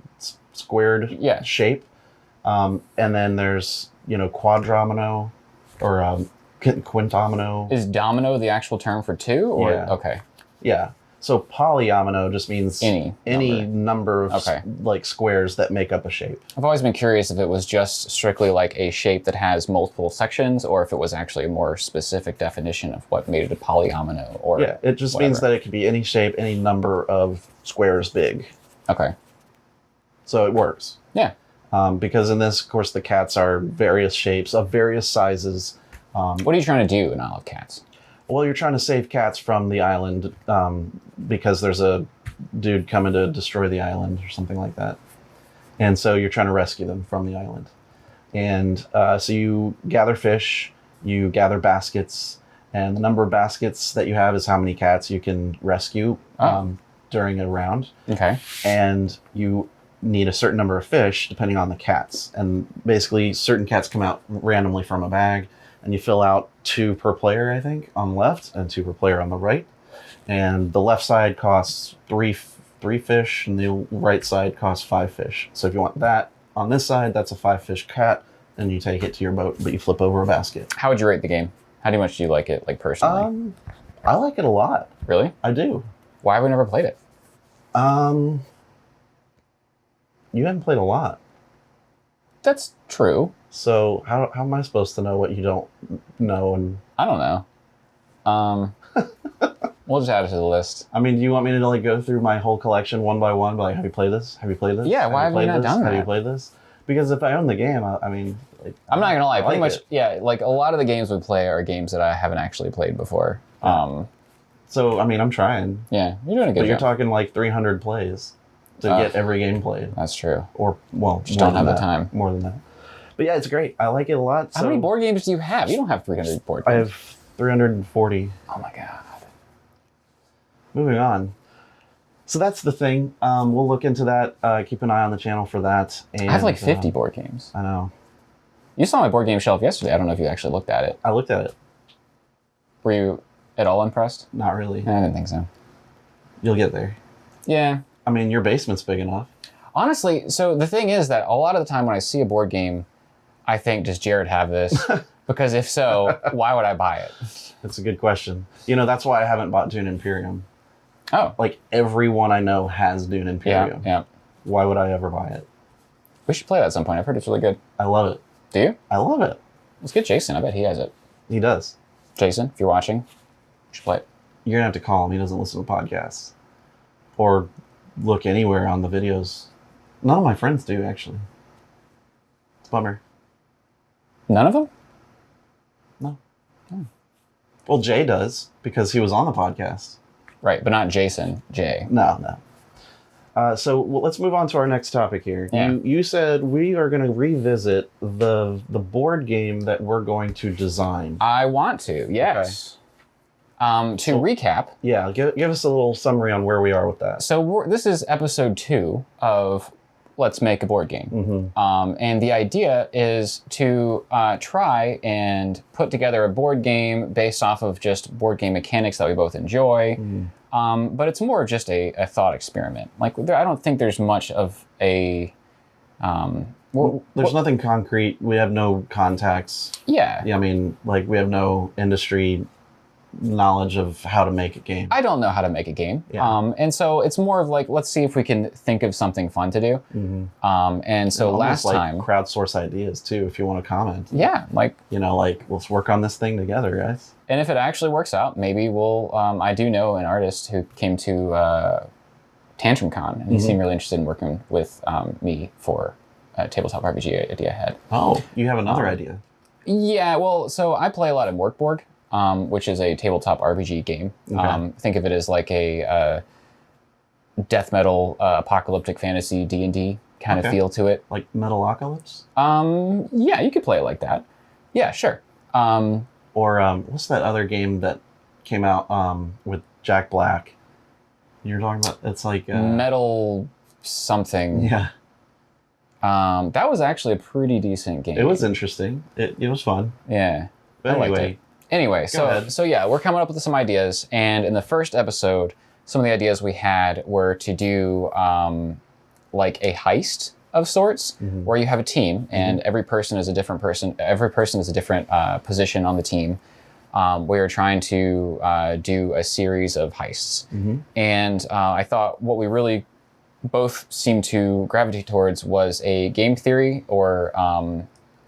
squared shape. And then there's, quadramino or quintomino. Is domino the actual term for 2? Or? Yeah. Okay. Yeah. So polyomino just means any number of like squares that make up a shape. I've always been curious if it was just strictly like a shape that has multiple sections, or if it was actually a more specific definition of what made it a polyomino. Or it just means that it could be any shape, any number of squares big. Okay. So it works. Yeah. Because in this, of course, the cats are various shapes of various sizes. What are you trying to do in Isle of Cats? Well, you're trying to save cats from the island because there's a dude coming to destroy the island or something like that. And so you're trying to rescue them from the island. And so you gather fish, you gather baskets, and the number of baskets that you have is how many cats you can rescue during a round. Okay. And you need a certain number of fish depending on the cats. And basically certain cats come out randomly from a bag. And you fill out 2 per player, I think, on the left, and 2 per player on the right. And the left side costs 3 fish, and the right side costs 5 fish. So if you want that on this side, that's a 5-fish cat, and you take it to your boat, but you flip over a basket. How would you rate the game? How much do you like it, like personally? I like it a lot. Really? I do. Why have we never played it? You haven't played a lot. That's true. So how am I supposed to know what you don't know? And I don't know. We'll just add it to the list. I mean, do you want me to like go through my whole collection one by one? Like, have you played this? Have you played this? Yeah, why have you not done that? Have you played this? Because if I own the game, I mean, like, I'm not gonna lie. Pretty much, it. like a lot of the games we play are games that I haven't actually played before. So I mean, I'm trying. Yeah, you're doing a good but job. You're talking like 300 plays to get every game played. That's true. Or well, just don't have the time. More than that. But yeah, it's great. I like it a lot. How many board games do you have? You don't have 300 board games. I have 340. Oh my god. Moving on. So that's the thing. We'll look into that. Keep an eye on the channel for that. And, I have like 50 board games. I know. You saw my board game shelf yesterday. I don't know if you actually looked at it. I looked at it. Were you at all impressed? Not really. I didn't think so. You'll get there. Yeah. I mean, your basement's big enough. Honestly, so the thing is that a lot of the time when I see a board game, I think, does Jared have this? Because if so, why would I buy it? That's a good question. That's why I haven't bought Dune Imperium. Oh. Like, everyone I know has Dune Imperium. Yeah. Why would I ever buy it? We should play that at some point. I've heard it's really good. I love it. Do you? I love it. Let's get Jason. I bet he has it. He does. Jason, if you're watching, you should play it. You're going to have to call him. He doesn't listen to podcasts. Or look anywhere on the videos. None of my friends do, actually. It's a bummer. None of them? No. Oh. Well, Jay does, because he was on the podcast. Right, but not Jason. Jay. No. So let's move on to our next topic here. Yeah. You said we are going to revisit the board game that we're going to design. I want to, yes. Okay. To recap. Yeah, give us a little summary on where we are with that. So this is episode 2 of Let's Make a Board Game. Mm-hmm. And the idea is to try and put together a board game based off of just board game mechanics that we both enjoy. Mm. But it's more of just a thought experiment. Like, I don't think there's much of a... there's nothing concrete. We have no contacts. Yeah. I mean, like, we have no industry knowledge of how to make a game. I don't know how to make a game. Yeah. And so it's more of like, let's see if we can think of something fun to do. Mm-hmm. And so last time... crowdsource ideas, too, if you want to comment. Yeah, like... let's work on this thing together, guys. And if it actually works out, maybe we'll... I do know an artist who came to Tantrum Con, and he seemed really interested in working with me for a tabletop RPG idea I had. Oh, you have another idea. Yeah, well, so I play a lot of Workboard, which is a tabletop RPG game. Okay. Think of it as like a death metal, apocalyptic fantasy D&D kind of feel to it. Like Metalocalypse? Yeah, you could play it like that. Yeah, sure. Or what's that other game that came out with Jack Black? You're talking about, it's like... Metal something. Yeah. That was actually a pretty decent game. It was interesting. It was fun. Yeah. But I liked it. Anyway, so yeah, we're coming up with some ideas, and in the first episode, some of the ideas we had were to do like a heist of sorts, where you have a team, and every person is a different person. Every person is a different position on the team. We are trying to do a series of heists, and I thought what we really both seemed to gravitate towards was a game theory or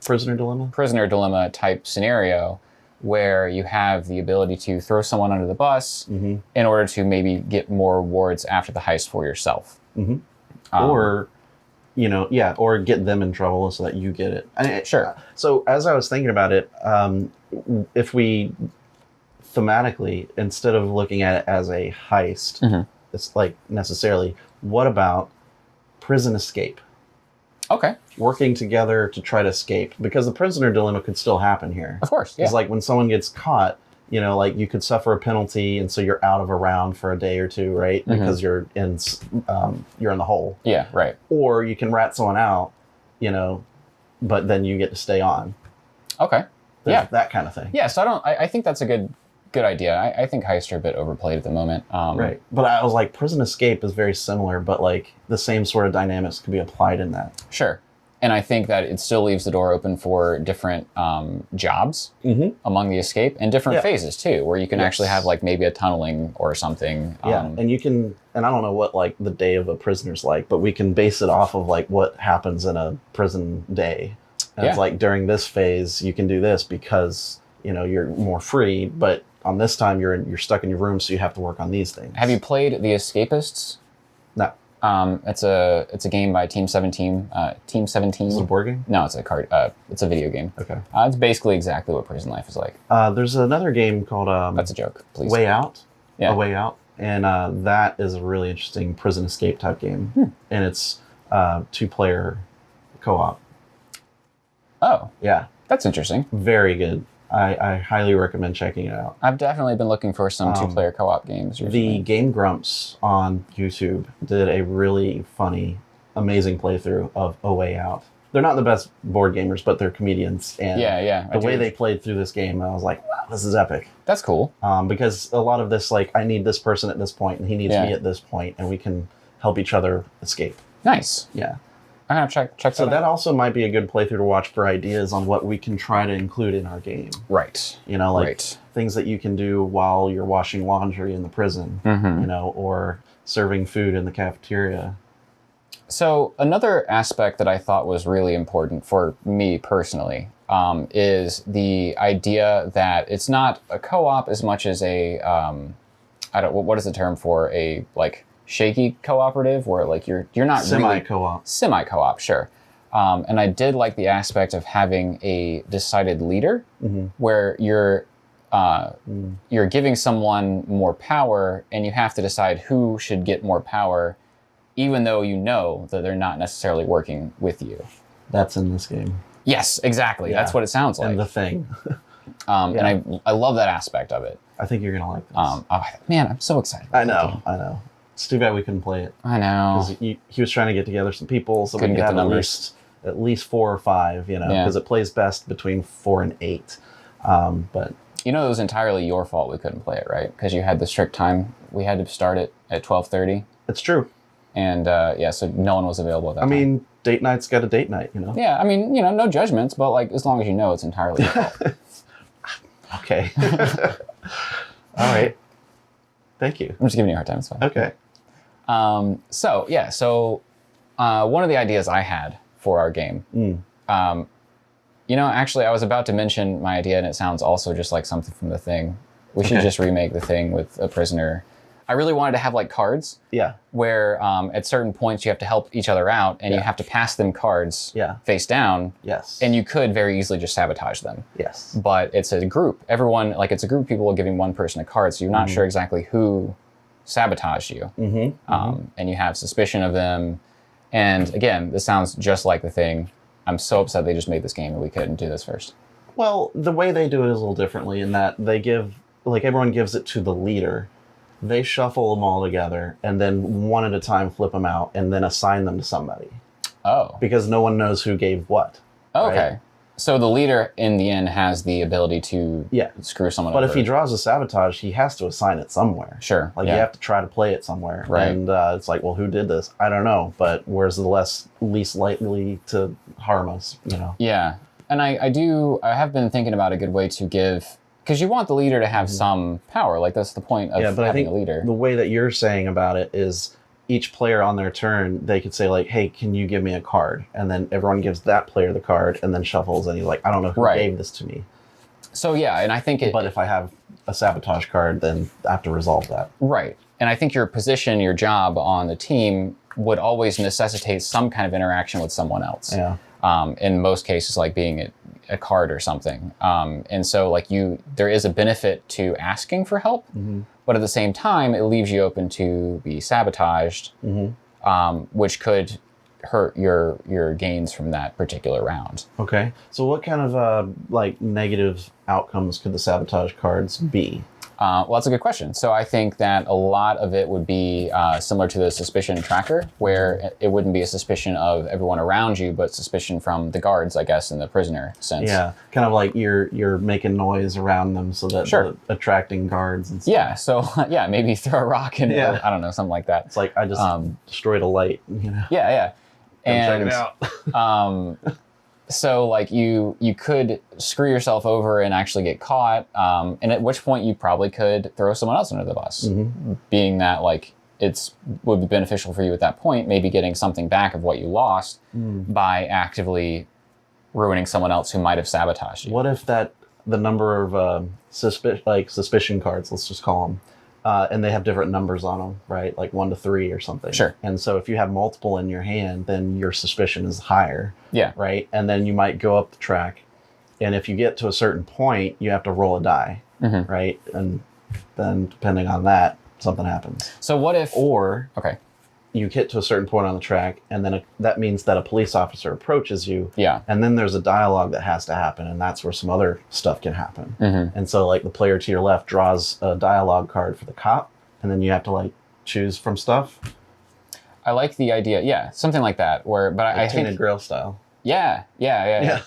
Prisoner dilemma type scenario, where you have the ability to throw someone under the bus in order to maybe get more rewards after the heist for yourself. Or, or get them in trouble so that you get it. Sure. So as I was thinking about it, if we thematically, instead of looking at it as a heist, it's like necessarily, what about prison escape? Okay. Working together to try to escape, because the prisoner dilemma could still happen here. Of course, yeah. It's like when someone gets caught, like you could suffer a penalty, and so you're out of a round for a day or two, right? Because you're in the hole. Yeah, right. Or you can rat someone out, but then you get to stay on. Okay. Yeah, that kind of thing. Yeah, so I think that's a good idea. I think heists are a bit overplayed at the moment. Right. But I was like, prison escape is very similar, but like the same sort of dynamics could be applied in that. Sure. And I think that it still leaves the door open for different jobs among the escape, and different phases too, where you can actually have like maybe a tunneling or something. And you can, and I don't know what like the day of a prisoner's like, but we can base it off of like what happens in a prison day. And it's like, during this phase, you can do this because, you're more free, but on this time you're stuck in your room, so you have to work on these things. Have you played The Escapists? No. It's a game by Team 17. Team 17. Is it a board game? No, it's a card. It's a video game. Okay. It's basically exactly what prison life is like. There's another game called That's a joke. Please. Way Out. Yeah. A Way Out, and that is a really interesting prison escape type game, and it's 2-player co-op. Oh. Yeah. That's interesting. Very good. I highly recommend checking it out. I've definitely been looking for some 2-player co-op games recently. The Game Grumps on YouTube did a really funny, amazing playthrough of A Way Out. They're not the best board gamers, but they're comedians. And the way they played through this game, I was like, wow, this is epic. That's cool. Because a lot of this, like, I need this person at this point, and he needs me at this point, and we can help each other escape. Nice. Yeah. I'm going to check that out. So that also might be a good playthrough to watch for ideas on what we can try to include in our game. Right. Things that you can do while you're washing laundry in the prison, or serving food in the cafeteria. So another aspect that I thought was really important for me personally is the idea that it's not a co-op as much as a what is the term for a like shaky cooperative where like you're not semi-co-op. Semi-co-op, sure. And I did like the aspect of having a decided leader where you're giving someone more power and you have to decide who should get more power, even though you know that they're not necessarily working with you. That's in this game. Yes, exactly. Yeah. That's what it sounds like. And the thing. And I love that aspect of it. I think you're going to like this. Man, I'm so excited. I know. It's too bad we couldn't play it. I know. Because he was trying to get together some people so Couldn't we could get the have numbers. at least 4 or 5, because it plays best between 4 and 8. But it was entirely your fault we couldn't play it, right? Because you had the strict time. We had to start it at 12:30. It's true. And so no one was available at that time. I mean, date night's got a date night, Yeah, I mean, no judgments, but like as long as you know it's entirely your fault. Okay. All right. Thank you. I'm just giving you a hard time. It's fine. Okay. So one of the ideas I had for our game, actually I was about to mention my idea and it sounds also just like something from The Thing. We should just remake The Thing with a prisoner. I really wanted to have like cards. Yeah. Where at certain points you have to help each other out and you have to pass them cards face down. Yes. And you could very easily just sabotage them. Yes. But it's a group. Everyone, like it's a group of people giving one person a card, so you're not sure exactly who sabotaged you. And you have suspicion of them. And again, this sounds just like The Thing. I'm so upset they just made this game and we couldn't do this first. Well, the way they do it is a little differently in that they give, like everyone gives it to the leader. They shuffle them all together and then one at a time flip them out and then assign them to somebody. Oh. Because no one knows who gave what. Okay. Right? So the leader in the end has the ability to screw someone But over. if he draws a sabotage, he has to assign it somewhere. Sure. Like you have to try to play it somewhere. Right. And it's like, well, who did this? I don't know. But where's the least likely to harm us, Yeah. And I have been thinking about a good way to give, because you want the leader to have some power. Like that's the point of having a leader. The way that you're saying about it is each player on their turn, they could say like, hey, can you give me a card? And then everyone gives that player the card and then shuffles and he's like, I don't know who gave this to me. So and I think But if I have a sabotage card, then I have to resolve that. Right. And I think your position, your job on the team would always necessitate some kind of interaction with someone else. Yeah. In most cases, like being a card or something. And so like there is a benefit to asking for help, but at the same time, it leaves you open to be sabotaged, which could hurt your gains from that particular round. Okay. So what kind of negative outcomes could the sabotage cards be? Well, that's a good question. So I think that a lot of it would be similar to the suspicion tracker, where it wouldn't be a suspicion of everyone around you, but suspicion from the guards, I guess, in the prisoner sense. Yeah, kind of like you're making noise around them so that they're attracting guards and stuff. Yeah, so maybe throw a rock and I don't know, something like that. It's like I just destroyed a light, Yeah. And check it out. So like you could screw yourself over and actually get caught, and at which point you probably could throw someone else under the bus, being that like would be beneficial for you at that point, maybe getting something back of what you lost by actively ruining someone else who might have sabotaged you. What if the number of suspicion cards, let's just call them, and they have different numbers on them, right? Like 1 to 3 or something. Sure. And so if you have multiple in your hand, then your suspicion is higher. Yeah. Right. And then you might go up the track, and if you get to a certain point, you have to roll a die, right? And then depending on that, something happens. So what if? Or you get to a certain point on the track, and then that means that a police officer approaches you. Yeah. And then there's a dialogue that has to happen, and that's where some other stuff can happen. And so, like, the player to your left draws a dialogue card for the cop, and then you have to, like, choose from stuff. I like the idea. Yeah, something like that. I think Tainted Grail style. Yeah. Yeah,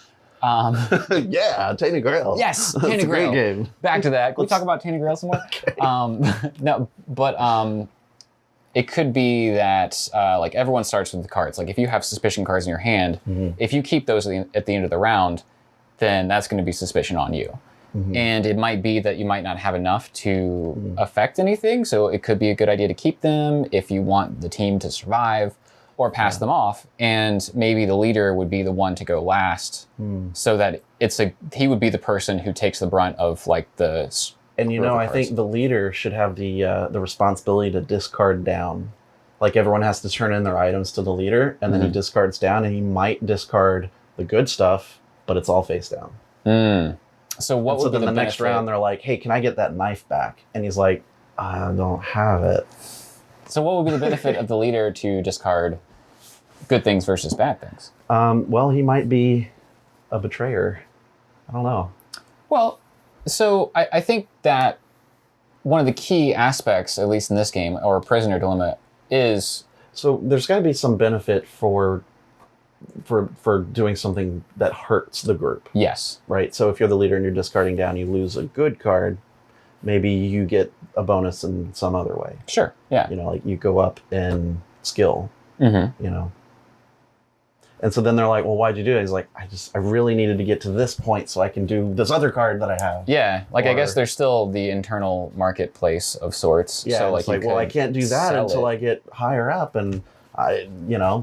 Tainted Grail. Yes, Tainted Grail. Great game. Back to that. Can we talk about Tainted Grail some more? Okay. It could be that like everyone starts with the cards. Like if you have suspicion cards in your hand, if you keep those at the end of the round, then that's going to be suspicion on you. And it might be that you might not have enough to affect anything. So it could be a good idea to keep them if you want the team to survive. or pass them off, and maybe the leader would be the one to go last, so that he would be the person who takes the brunt of like the. And I think the leader should have the responsibility to discard down. Like everyone has to turn in their items to the leader, and then he discards down, and he might discard the good stuff, but it's all face down. So what would be the next round? They're like, "Hey, can I get that knife back?" And he's like, "I don't have it." So what would be the benefit of the leader to discard good things versus bad things? Well, he might be a betrayer. I don't know. Well, so I think that one of the key aspects, at least in this game, or Prisoner Dilemma, is... So there's got to be some benefit for doing something that hurts the group. Yes. Right? So if you're the leader and you're discarding down, you lose a good card, maybe you get a bonus in some other way. Sure, yeah. Like you go up in skill, And so then they're like, well, why'd you do it? He's like, I really needed to get to this point so I can do this other card that I have. Yeah, like I guess there's still the internal marketplace of sorts. Yeah, so it's like well, I can't do that until I get higher up, and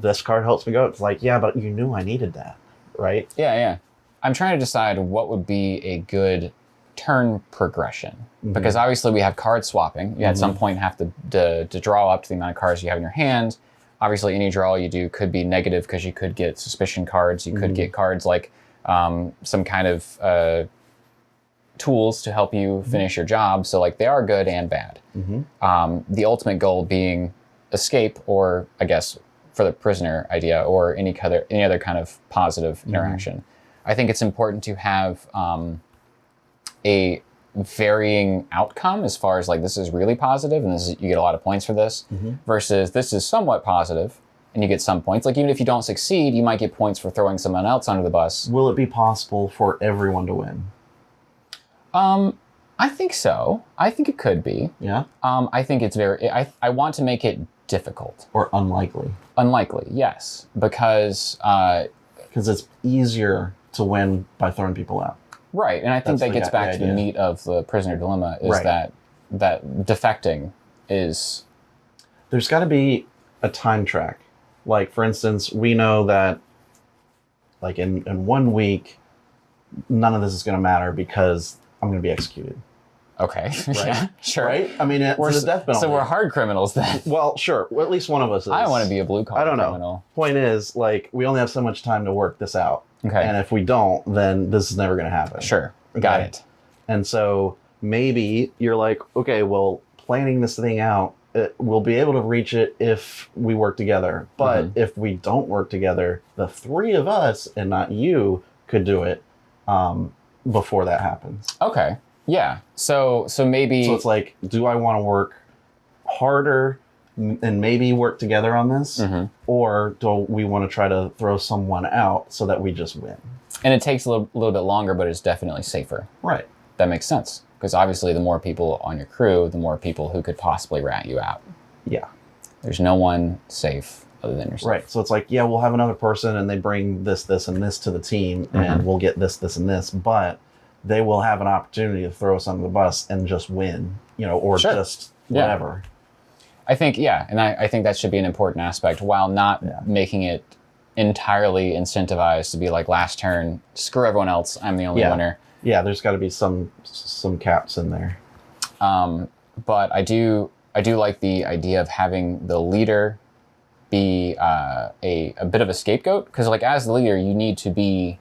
this card helps me go. It's like, yeah, but you knew I needed that, right? Yeah. I'm trying to decide what would be a good turn progression, because obviously we have card swapping. You at some point have to draw up to the amount of cards you have in your hand. Obviously, any draw you do could be negative because you could get suspicion cards. You could get cards like some kind of tools to help you finish your job. So like they are good and bad. The ultimate goal being escape, or I guess for the prisoner idea, or any other kind of positive interaction. I think it's important to have a varying outcome as far as like this is really positive and you get a lot of points for this versus this is somewhat positive and you get some points. Like even if you don't succeed, you might get points for throwing someone else under the bus. Will it be possible for everyone to win? I think so. I think it could be. Yeah. I think it's I want to make it difficult. Or unlikely. Unlikely, yes. Because it's easier to win by throwing people out. Right, and I think that gets back to the meat of the Prisoner Dilemma, is that defecting is... There's got to be a time track. Like, for instance, we know that like in 1 week, none of this is going to matter because I'm going to be executed. Okay, right? Yeah, sure. Right? I mean, it's a death penalty. So we're hard criminals then. Well, sure. Well, at least one of us is. I want to be a blue-collar criminal. I don't know. Point is, like, we only have so much time to work this out. Okay. And if we don't, then this is never going to happen. Sure. Got it. And so maybe you're like, okay, well, planning this thing out, we'll be able to reach it if we work together. But if we don't work together, the three of us and not you could do it before that happens. Okay. Yeah. So maybe... So it's like, do I want to work harder and maybe work together on this? Or do we want to try to throw someone out so that we just win? And it takes a little bit longer, but it's definitely safer. Right. That makes sense. Because obviously the more people on your crew, the more people who could possibly rat you out. Yeah. There's no one safe other than yourself. Right. So it's like, yeah, we'll have another person and they bring this, and this to the team and we'll get this, and this. But they will have an opportunity to throw us under the bus and just win, or just whatever. I think, and I think that should be an important aspect, while not making it entirely incentivized to be like last turn, screw everyone else, I'm the only winner. Yeah, there's got to be some caps in there. But I do like the idea of having the leader be a bit of a scapegoat, because like as the leader, you need to be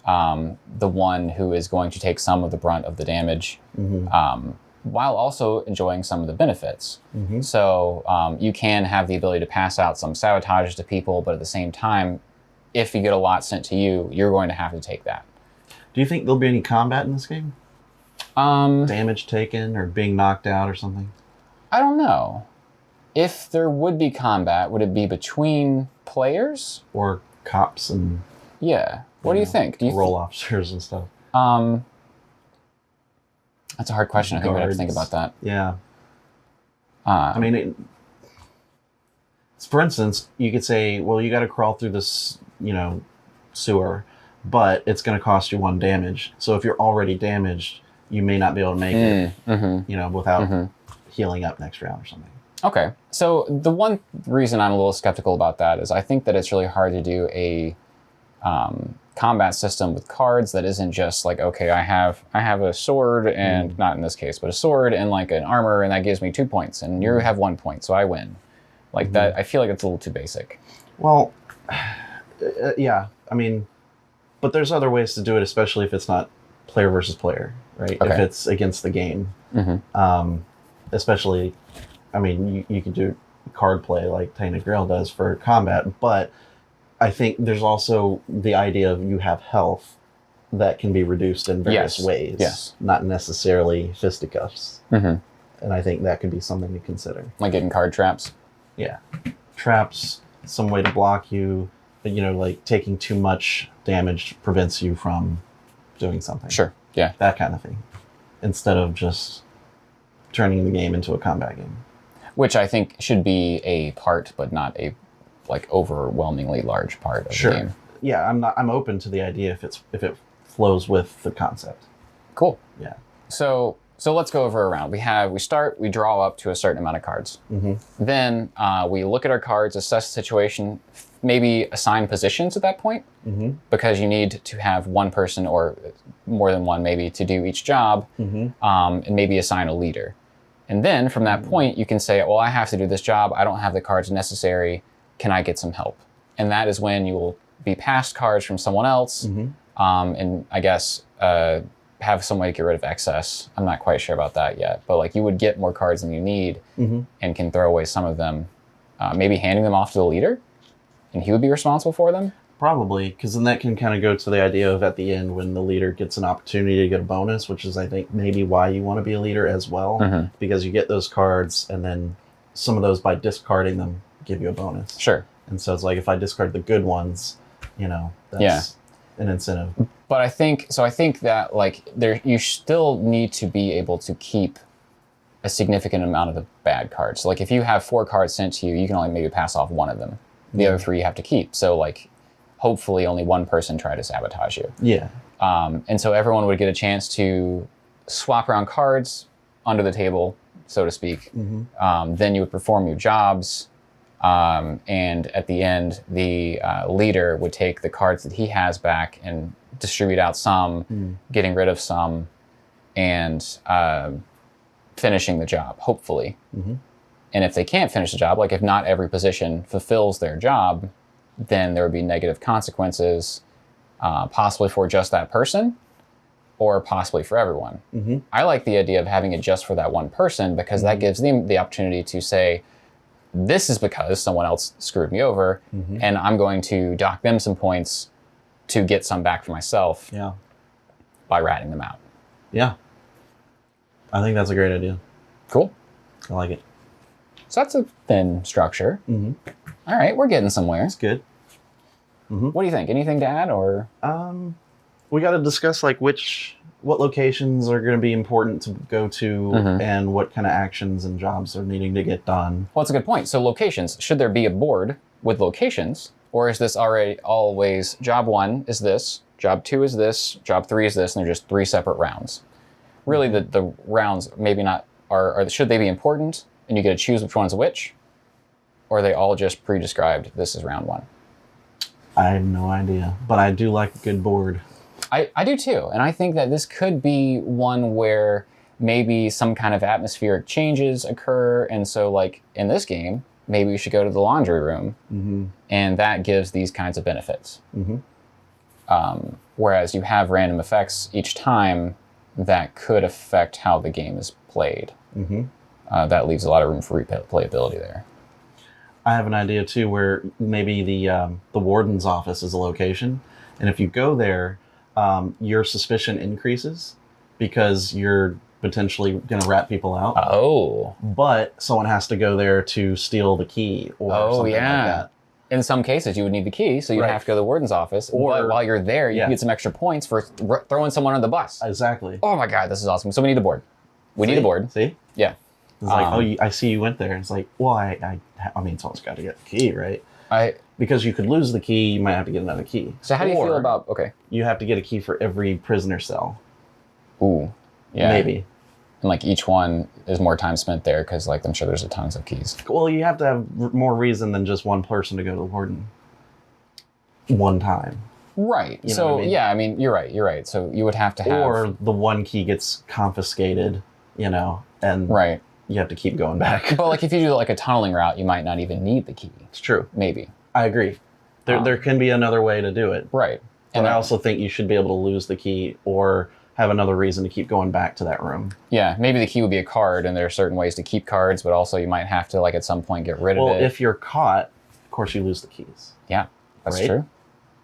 the one who is going to take some of the brunt of the damage, while also enjoying some of the benefits. So you can have the ability to pass out some sabotage to people, but at the same time, if you get a lot sent to you, you're going to have to take that. Do you think there'll be any combat in this game? Damage taken or being knocked out or something? I don't know. If there would be combat, would it be between players? Or cops and... Yeah. What do you think? Do you roll officers and stuff? That's a hard question. I think we'd have to think about that. Yeah. I mean, for instance, you could say, well, you got to crawl through this, sewer, but it's going to cost you 1 damage. So if you're already damaged, you may not be able to make it, without healing up next round or something. Okay. So the one reason I'm a little skeptical about that is I think that it's really hard to do a combat system with cards that isn't just like, okay, I have a sword and not in this case, but a sword and like an armor, and that gives me 2 points, and you have 1 point, so I win. Like that, I feel like it's a little too basic. Well, yeah, I mean, but there's other ways to do it, especially if it's not player versus player, right? Okay. If it's against the game, especially, I mean, you could do card play like Tainted Grail does for combat, but I think there's also the idea of you have health that can be reduced in various ways, not necessarily fisticuffs. And I think that could be something to consider. Like getting card traps? Yeah. Traps, some way to block you, you know, like taking too much damage prevents you from doing something. Sure, yeah. That kind of thing. Instead of just turning the game into a combat game. Which I think should be a part, but not a like overwhelmingly large part of the game. Yeah, I'm open to the idea if it flows with the concept. Cool. Yeah. So let's go over a round. We draw up to a certain amount of cards. Then we look at our cards, assess the situation, maybe assign positions at that point, because you need to have one person or more than one maybe to do each job, and maybe assign a leader. And then from that point, you can say, well, I have to do this job. I don't have the cards necessary. Can I get some help? And that is when you will be passed cards from someone else, and I guess have some way to get rid of excess. I'm not quite sure about that yet, but like you would get more cards than you need and can throw away some of them, maybe handing them off to the leader, and he would be responsible for them? Probably, because then that can kind of go to the idea of at the end when the leader gets an opportunity to get a bonus, which is, I think, maybe why you want to be a leader as well, because you get those cards, and then some of those, by discarding them, give you a bonus. Sure. And so it's like, if I discard the good ones, you know, that's an incentive. But I think that like you still need to be able to keep a significant amount of the bad cards. So like if you have 4 cards sent to you, you can only maybe pass off 1 of them. The other 3 you have to keep. So like hopefully only 1 person try to sabotage you. Yeah. And so everyone would get a chance to swap around cards under the table, so to speak. Then you would perform your jobs. And at the end, the leader would take the cards that he has back and distribute out some, getting rid of some, and finishing the job, hopefully. And if they can't finish the job, like if not every position fulfills their job, then there would be negative consequences, possibly for just that person, or possibly for everyone. I like the idea of having it just for that one person, because that gives them the opportunity to say, this is because someone else screwed me over, and I'm going to dock them some points to get some back for myself by ratting them out. Yeah. I think that's a great idea. Cool. I like it. So that's a thin structure. All right, we're getting somewhere. It's good. What do you think? Anything to add, or? We got to discuss like what locations are going to be important to go to, and what kind of actions and jobs are needing to get done. Well, that's a good point. So locations, should there be a board with locations, or is this already always job 1 is this, job 2 is this, job 3 is this, and they're just 3 separate rounds? Really, the rounds maybe not are should they be important, and you get to choose which one's which, or are they all just pre-described? This is round 1. I have no idea, but I do like a good board. I do too, and I think that this could be one where maybe some kind of atmospheric changes occur, and so like in this game, maybe we should go to the laundry room, and that gives these kinds of benefits. Whereas you have random effects each time that could affect how the game is played. That leaves a lot of room for replayability there. I have an idea too, where maybe the warden's office is a location, and if you go there, your suspicion increases because you're potentially going to rat people out. Oh. But someone has to go there to steal the key or something like that. In some cases, you would need the key, so you'd have to go to the warden's office. But while you're there, you can get some extra points for throwing someone under the bus. Exactly. Oh my God, this is awesome. So we need a board. We need a board. See? Yeah. It's like, I see you went there. It's like, well, I mean, someone's got to get the key, right? Because you could lose the key, you might have to get another key. So how do you feel about, you have to get a key for every prisoner cell. Ooh. Yeah. Maybe. And like each one is more time spent there because like I'm sure there's tons of keys. Well, you have to have more reason than just one person to go to the warden one time. Right. You know so what I mean? yeah, I mean you're right. So you would have to have, or the one key gets confiscated, you know, and right. you have to keep going back. But like if you do like a tunneling route, you might not even need the key. It's true. Maybe. I agree. There can be another way to do it. Right. And I also think you should be able to lose the key or have another reason to keep going back to that room. Yeah, maybe the key would be a card, and there are certain ways to keep cards, but also you might have to, like, at some point get rid of it. Well, if you're caught, of course you lose the keys. Yeah, that's right? true.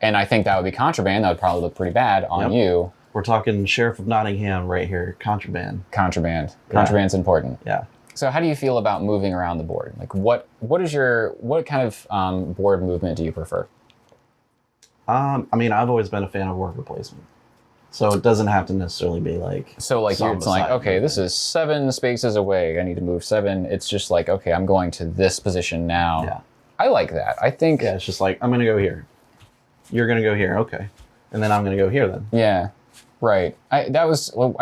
And I think that would be contraband. That would probably look pretty bad on you. We're talking Sheriff of Nottingham right here. Contraband. Contraband. Contraband's important. Yeah. So how do you feel about moving around the board? Like, what kind of board movement do you prefer? I mean, I've always been a fan of worker placement. So it doesn't have to necessarily be like... So like you're like, okay, this is 7 spaces away. I need to move 7. It's just like, okay, I'm going to this position now. Yeah. I like that. I think... Yeah, it's just like, I'm going to go here. You're going to go here. Okay. And then I'm going to go here then. Yeah. Right. I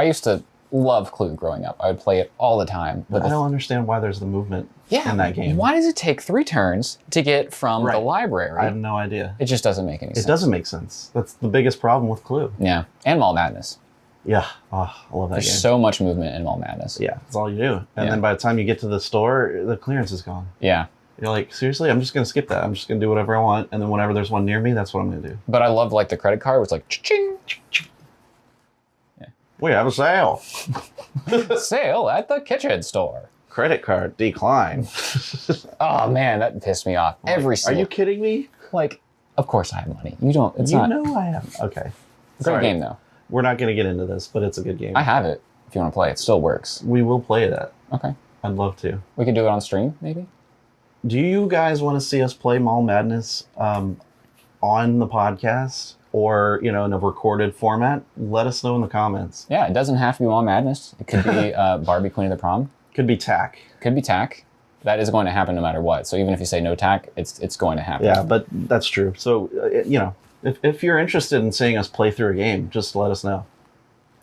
used to love Clue growing up. I would play it all the time. But I don't understand why there's the movement in that game. Why does it take 3 turns to get from the library? I have no idea. It just doesn't make any sense. It doesn't make sense. That's the biggest problem with Clue. Yeah. And Mall Madness. Yeah. Oh, I love that game. There's so much movement in Mall Madness. Yeah. That's all you do. And then by the time you get to the store, the clearance is gone. Yeah. You're like, seriously? I'm just going to skip that. I'm just going to do whatever I want. And then whenever there's one near me, that's what I'm going to do. But I love like the credit card where it's like, ching. We have a sale. Sale at the kitchen store. Credit card decline. Oh man, that pissed me off. Every single. Are you kidding me? Like, of course I have money. You don't. It's you not. know I have. Okay. Great game though. We're not going to get into this, but it's a good game. I have it. If you want to play, it still works. We will play that. Okay. I'd love to. We can do it on stream, maybe. Do you guys want to see us play Mall Madness on the podcast? Or, you know, in a recorded format, let us know in the comments. Yeah, it doesn't have to be Mall Madness. It could be Barbie Queen of the Prom. Could be TAC. Could be TAC. That is going to happen no matter what. So even if you say no TAC, it's going to happen. Yeah, but that's true. So, you know, if you're interested in seeing us play through a game, just let us know.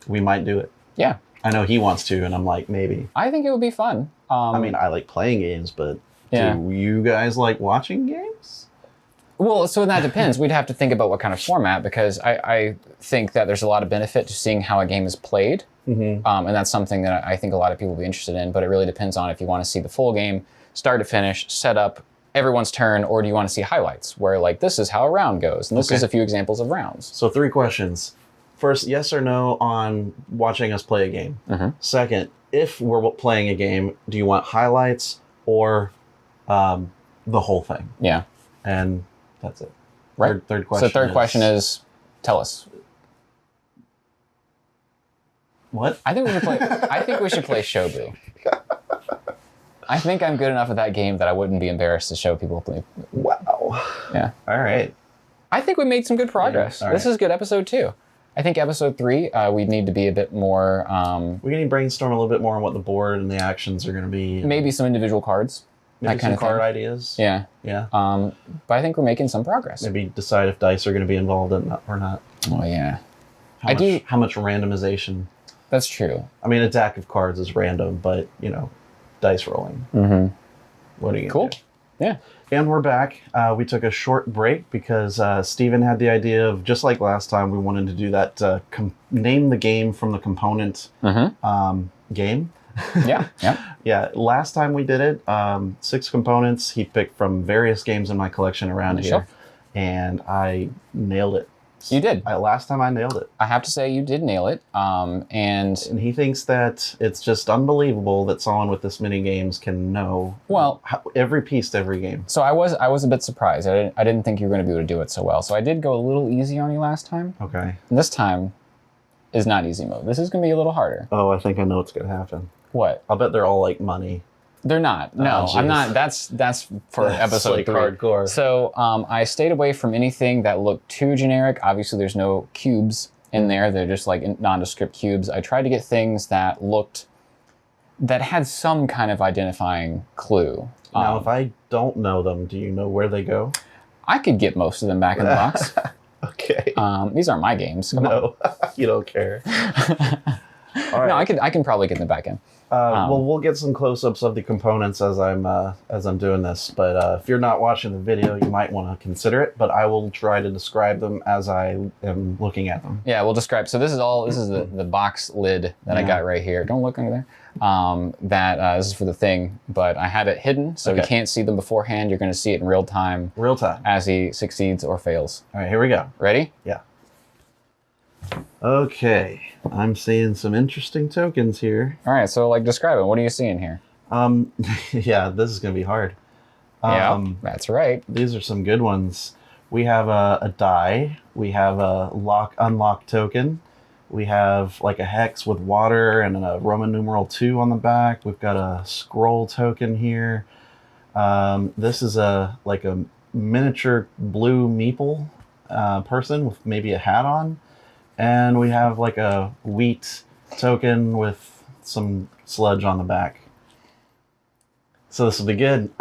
We might do it. Yeah. I know he wants to, and I'm like, maybe. I think it would be fun. I mean, I like playing games, but do you guys like watching games? Well, so that depends. We'd have to think about what kind of format, because I think that there's a lot of benefit to seeing how a game is played. Mm-hmm. And that's something that I think a lot of people will be interested in, but it really depends on if you want to see the full game, start to finish, set up everyone's turn, or do you want to see highlights where like, this is how a round goes. And this is a few examples of rounds. So 3 questions. First, yes or no on watching us play a game. Mm-hmm. Second, if we're playing a game, do you want highlights or the whole thing? Yeah. And that's it. Right. Third question. So third question is, tell us. What? I think we should play Shobu. I think I'm good enough at that game that I wouldn't be embarrassed to show people play. Wow. Yeah. All right. I think we made some good progress. Yeah, this is good episode 2. I think episode 3, we need to be a bit more... we need to brainstorm a little bit more on what the board and the actions are going to be. Maybe some individual cards. Maybe that kind some of card thing. ideas. Yeah. Yeah. But I think we're making some progress. Maybe decide if dice are going to be involved in that or not. Oh, yeah. How much randomization? That's true. I mean, a deck of cards is random, but, you know, dice rolling. Mm-hmm. What are you going to do? Yeah. And we're back. We took a short break because Steven had the idea of, just like last time, we wanted to do that name the game from the component game. Yeah. Yeah, last time we did it, 6 components. He picked from various games in my collection around here. And I nailed it. You did. Last time I nailed it. I have to say you did nail it. And he thinks that it's just unbelievable that someone with this many games can know every piece to every game. So I was a bit surprised. I didn't think you were going to be able to do it so well. So I did go a little easy on you last time. Okay. And this time is not easy mode. This is going to be a little harder. Oh, I think I know what's going to happen. What? I'll bet they're all like money. They're not. No, I'm not. That's for episode like 3. Hardcore. So I stayed away from anything that looked too generic. Obviously, there's no cubes in there. They're just like nondescript cubes. I tried to get things that had some kind of identifying clue. Now, if I don't know them, do you know where they go? I could get most of them back in the box. Okay. These aren't my games. Come on. You don't care. All right. No, I can probably get in the back end. Well, we'll get some close-ups of the components as I'm doing this. But if you're not watching the video, you might want to consider it. But I will try to describe them as I am looking at them. Yeah, we'll describe. So this is the box lid that I got right here. Don't look under there. This is for the thing, but I had it hidden, so you can't see them beforehand. You're going to see it in real time. Real time. As he succeeds or fails. All right, here we go. Ready? Yeah. Okay, I'm seeing some interesting tokens here. All right, so like describe it. What are you seeing here? Yeah, this is gonna be hard. Yeah, that's right. These are some good ones. We have a die. We have a unlock token. We have like a hex with water and a Roman numeral 2 on the back. We've got a scroll token here. This is a miniature blue meeple person with maybe a hat on. And we have like a wheat token with some sludge on the back. So this will be good.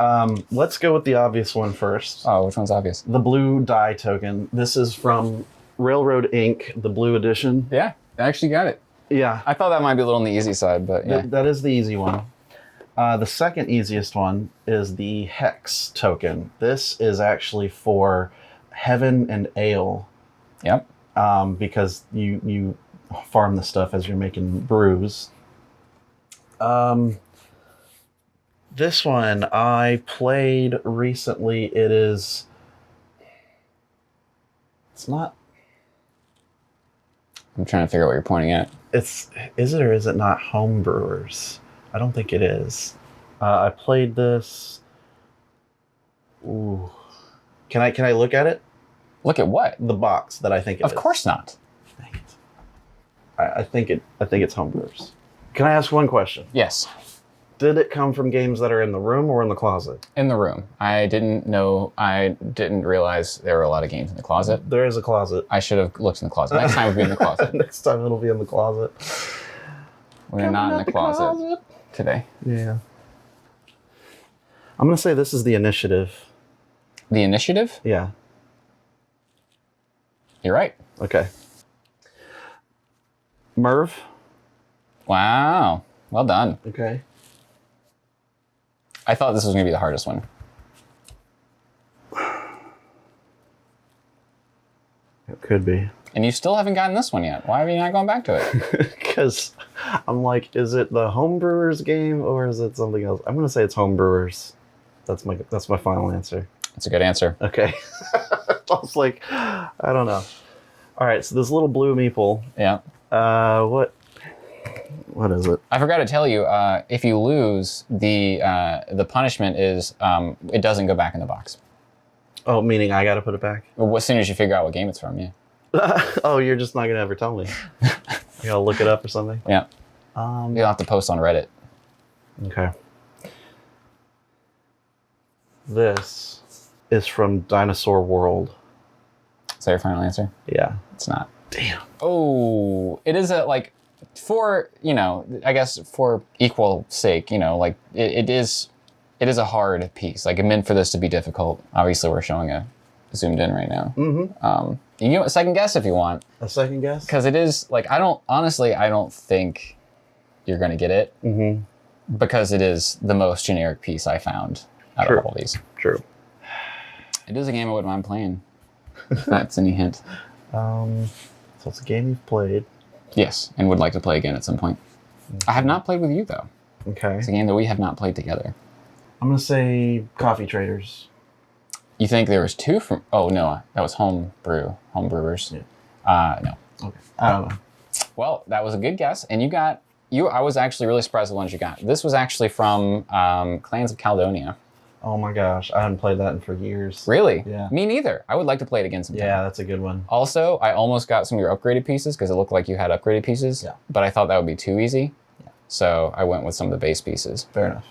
Let's go with the obvious one first. Oh, which one's obvious? The blue die token. This is from Railroad Inc., the blue edition. Yeah, I actually got it. Yeah. I thought that might be a little on the easy side, but yeah. That is the easy one. The second easiest one is the Hex token. This is actually for Heaven and Ale. Yep. Because you farm the stuff as you're making brews. This one I played recently. It's not. I'm trying to figure out what you're pointing at. Is it or is it not homebrewers? I don't think it is. I played this. Ooh. Can I look at it? Look at what? The box that I think it is. Of course not. Dang it. I think it's homebrewers. Can I ask one question? Yes. Did it come from games that are in the room or in the closet? In the room. I didn't realize there were a lot of games in the closet. There is a closet. I should have looked in the closet. Next time we'll be in the closet. Next time it'll be in the closet. We're not in the closet today. Yeah. I'm going to say this is the initiative. The initiative? Yeah. You're right. Okay. Merv. Wow. Well done. Okay. I thought this was going to be the hardest one. It could be. And you still haven't gotten this one yet. Why have you not gone back to it? Because I'm like, is it the homebrewers game or is it something else? I'm going to say it's homebrewers. That's my final answer. That's a good answer. Okay. I was like, I don't know. All right, so this little blue meeple. Yeah. What is it? I forgot to tell you, if you lose, the punishment is it doesn't go back in the box. Oh, meaning I got to put it back? Well, as soon as you figure out what game it's from, yeah. Oh, you're just not going to ever tell me. You got to look it up or something? Yeah. You'll have to post on Reddit. Okay. This is from Dinosaur World. Is that your final answer? Yeah. It's not. Damn. Oh, it is for, I guess for equal sake, it is a hard piece. Like, it meant for this to be difficult. Obviously, we're showing a zoomed in right now. Mm-hmm. You know, a second guess if you want. A second guess? Because it is, I don't think you're going to get it. Mm-hmm. Because it is the most generic piece I found out of all these. True. It is a game I wouldn't mind playing. If that's any hint. So it's a game you've played. Yes, and would like to play again at some point. I have not played with you, though. Okay. It's a game that we have not played together. I'm going to say Coffee Traders. You think there was two from... Oh, no, that was Homebrewers. Yeah. No. Okay. I don't know. Well, that was a good guess, and you got... I was actually really surprised at the ones you got. This was actually from Clans of Caledonia. Oh my gosh, I haven't played that for years. Really? Yeah. Me neither. I would like to play it again sometime. Yeah, that's a good one. Also, I almost got some of your upgraded pieces because it looked like you had upgraded pieces. Yeah. But I thought that would be too easy. Yeah. So I went with some of the base pieces. Fair enough.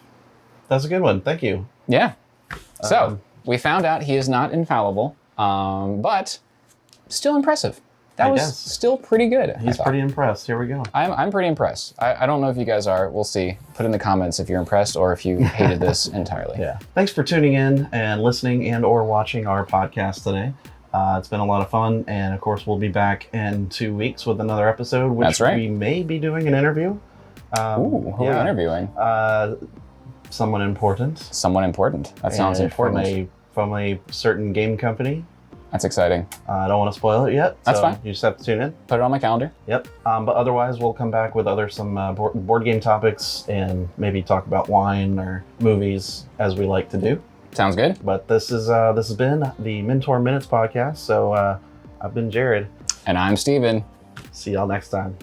That's a good one. Thank you. Yeah. So we found out he is not infallible, but still impressive. That was still pretty good. He's pretty impressed. Here we go. I'm pretty impressed. I don't know if you guys are. We'll see. Put in the comments if you're impressed or if you hated this entirely. Yeah. Thanks for tuning in and listening and or watching our podcast today. It's been a lot of fun, and of course we'll be back in 2 weeks with another episode, which That's right. we may be doing an interview. Ooh, who are we interviewing? Someone important. Someone important. That sounds important. From a certain game company. That's exciting. I don't want to spoil it yet. That's fine. You just have to tune in. Put it on my calendar. Yep. But otherwise, we'll come back with some board game topics and maybe talk about wine or movies as we like to do. Sounds good. But this has been the Mentor Minutes podcast. So I've been Jared. And I'm Steven. See y'all next time.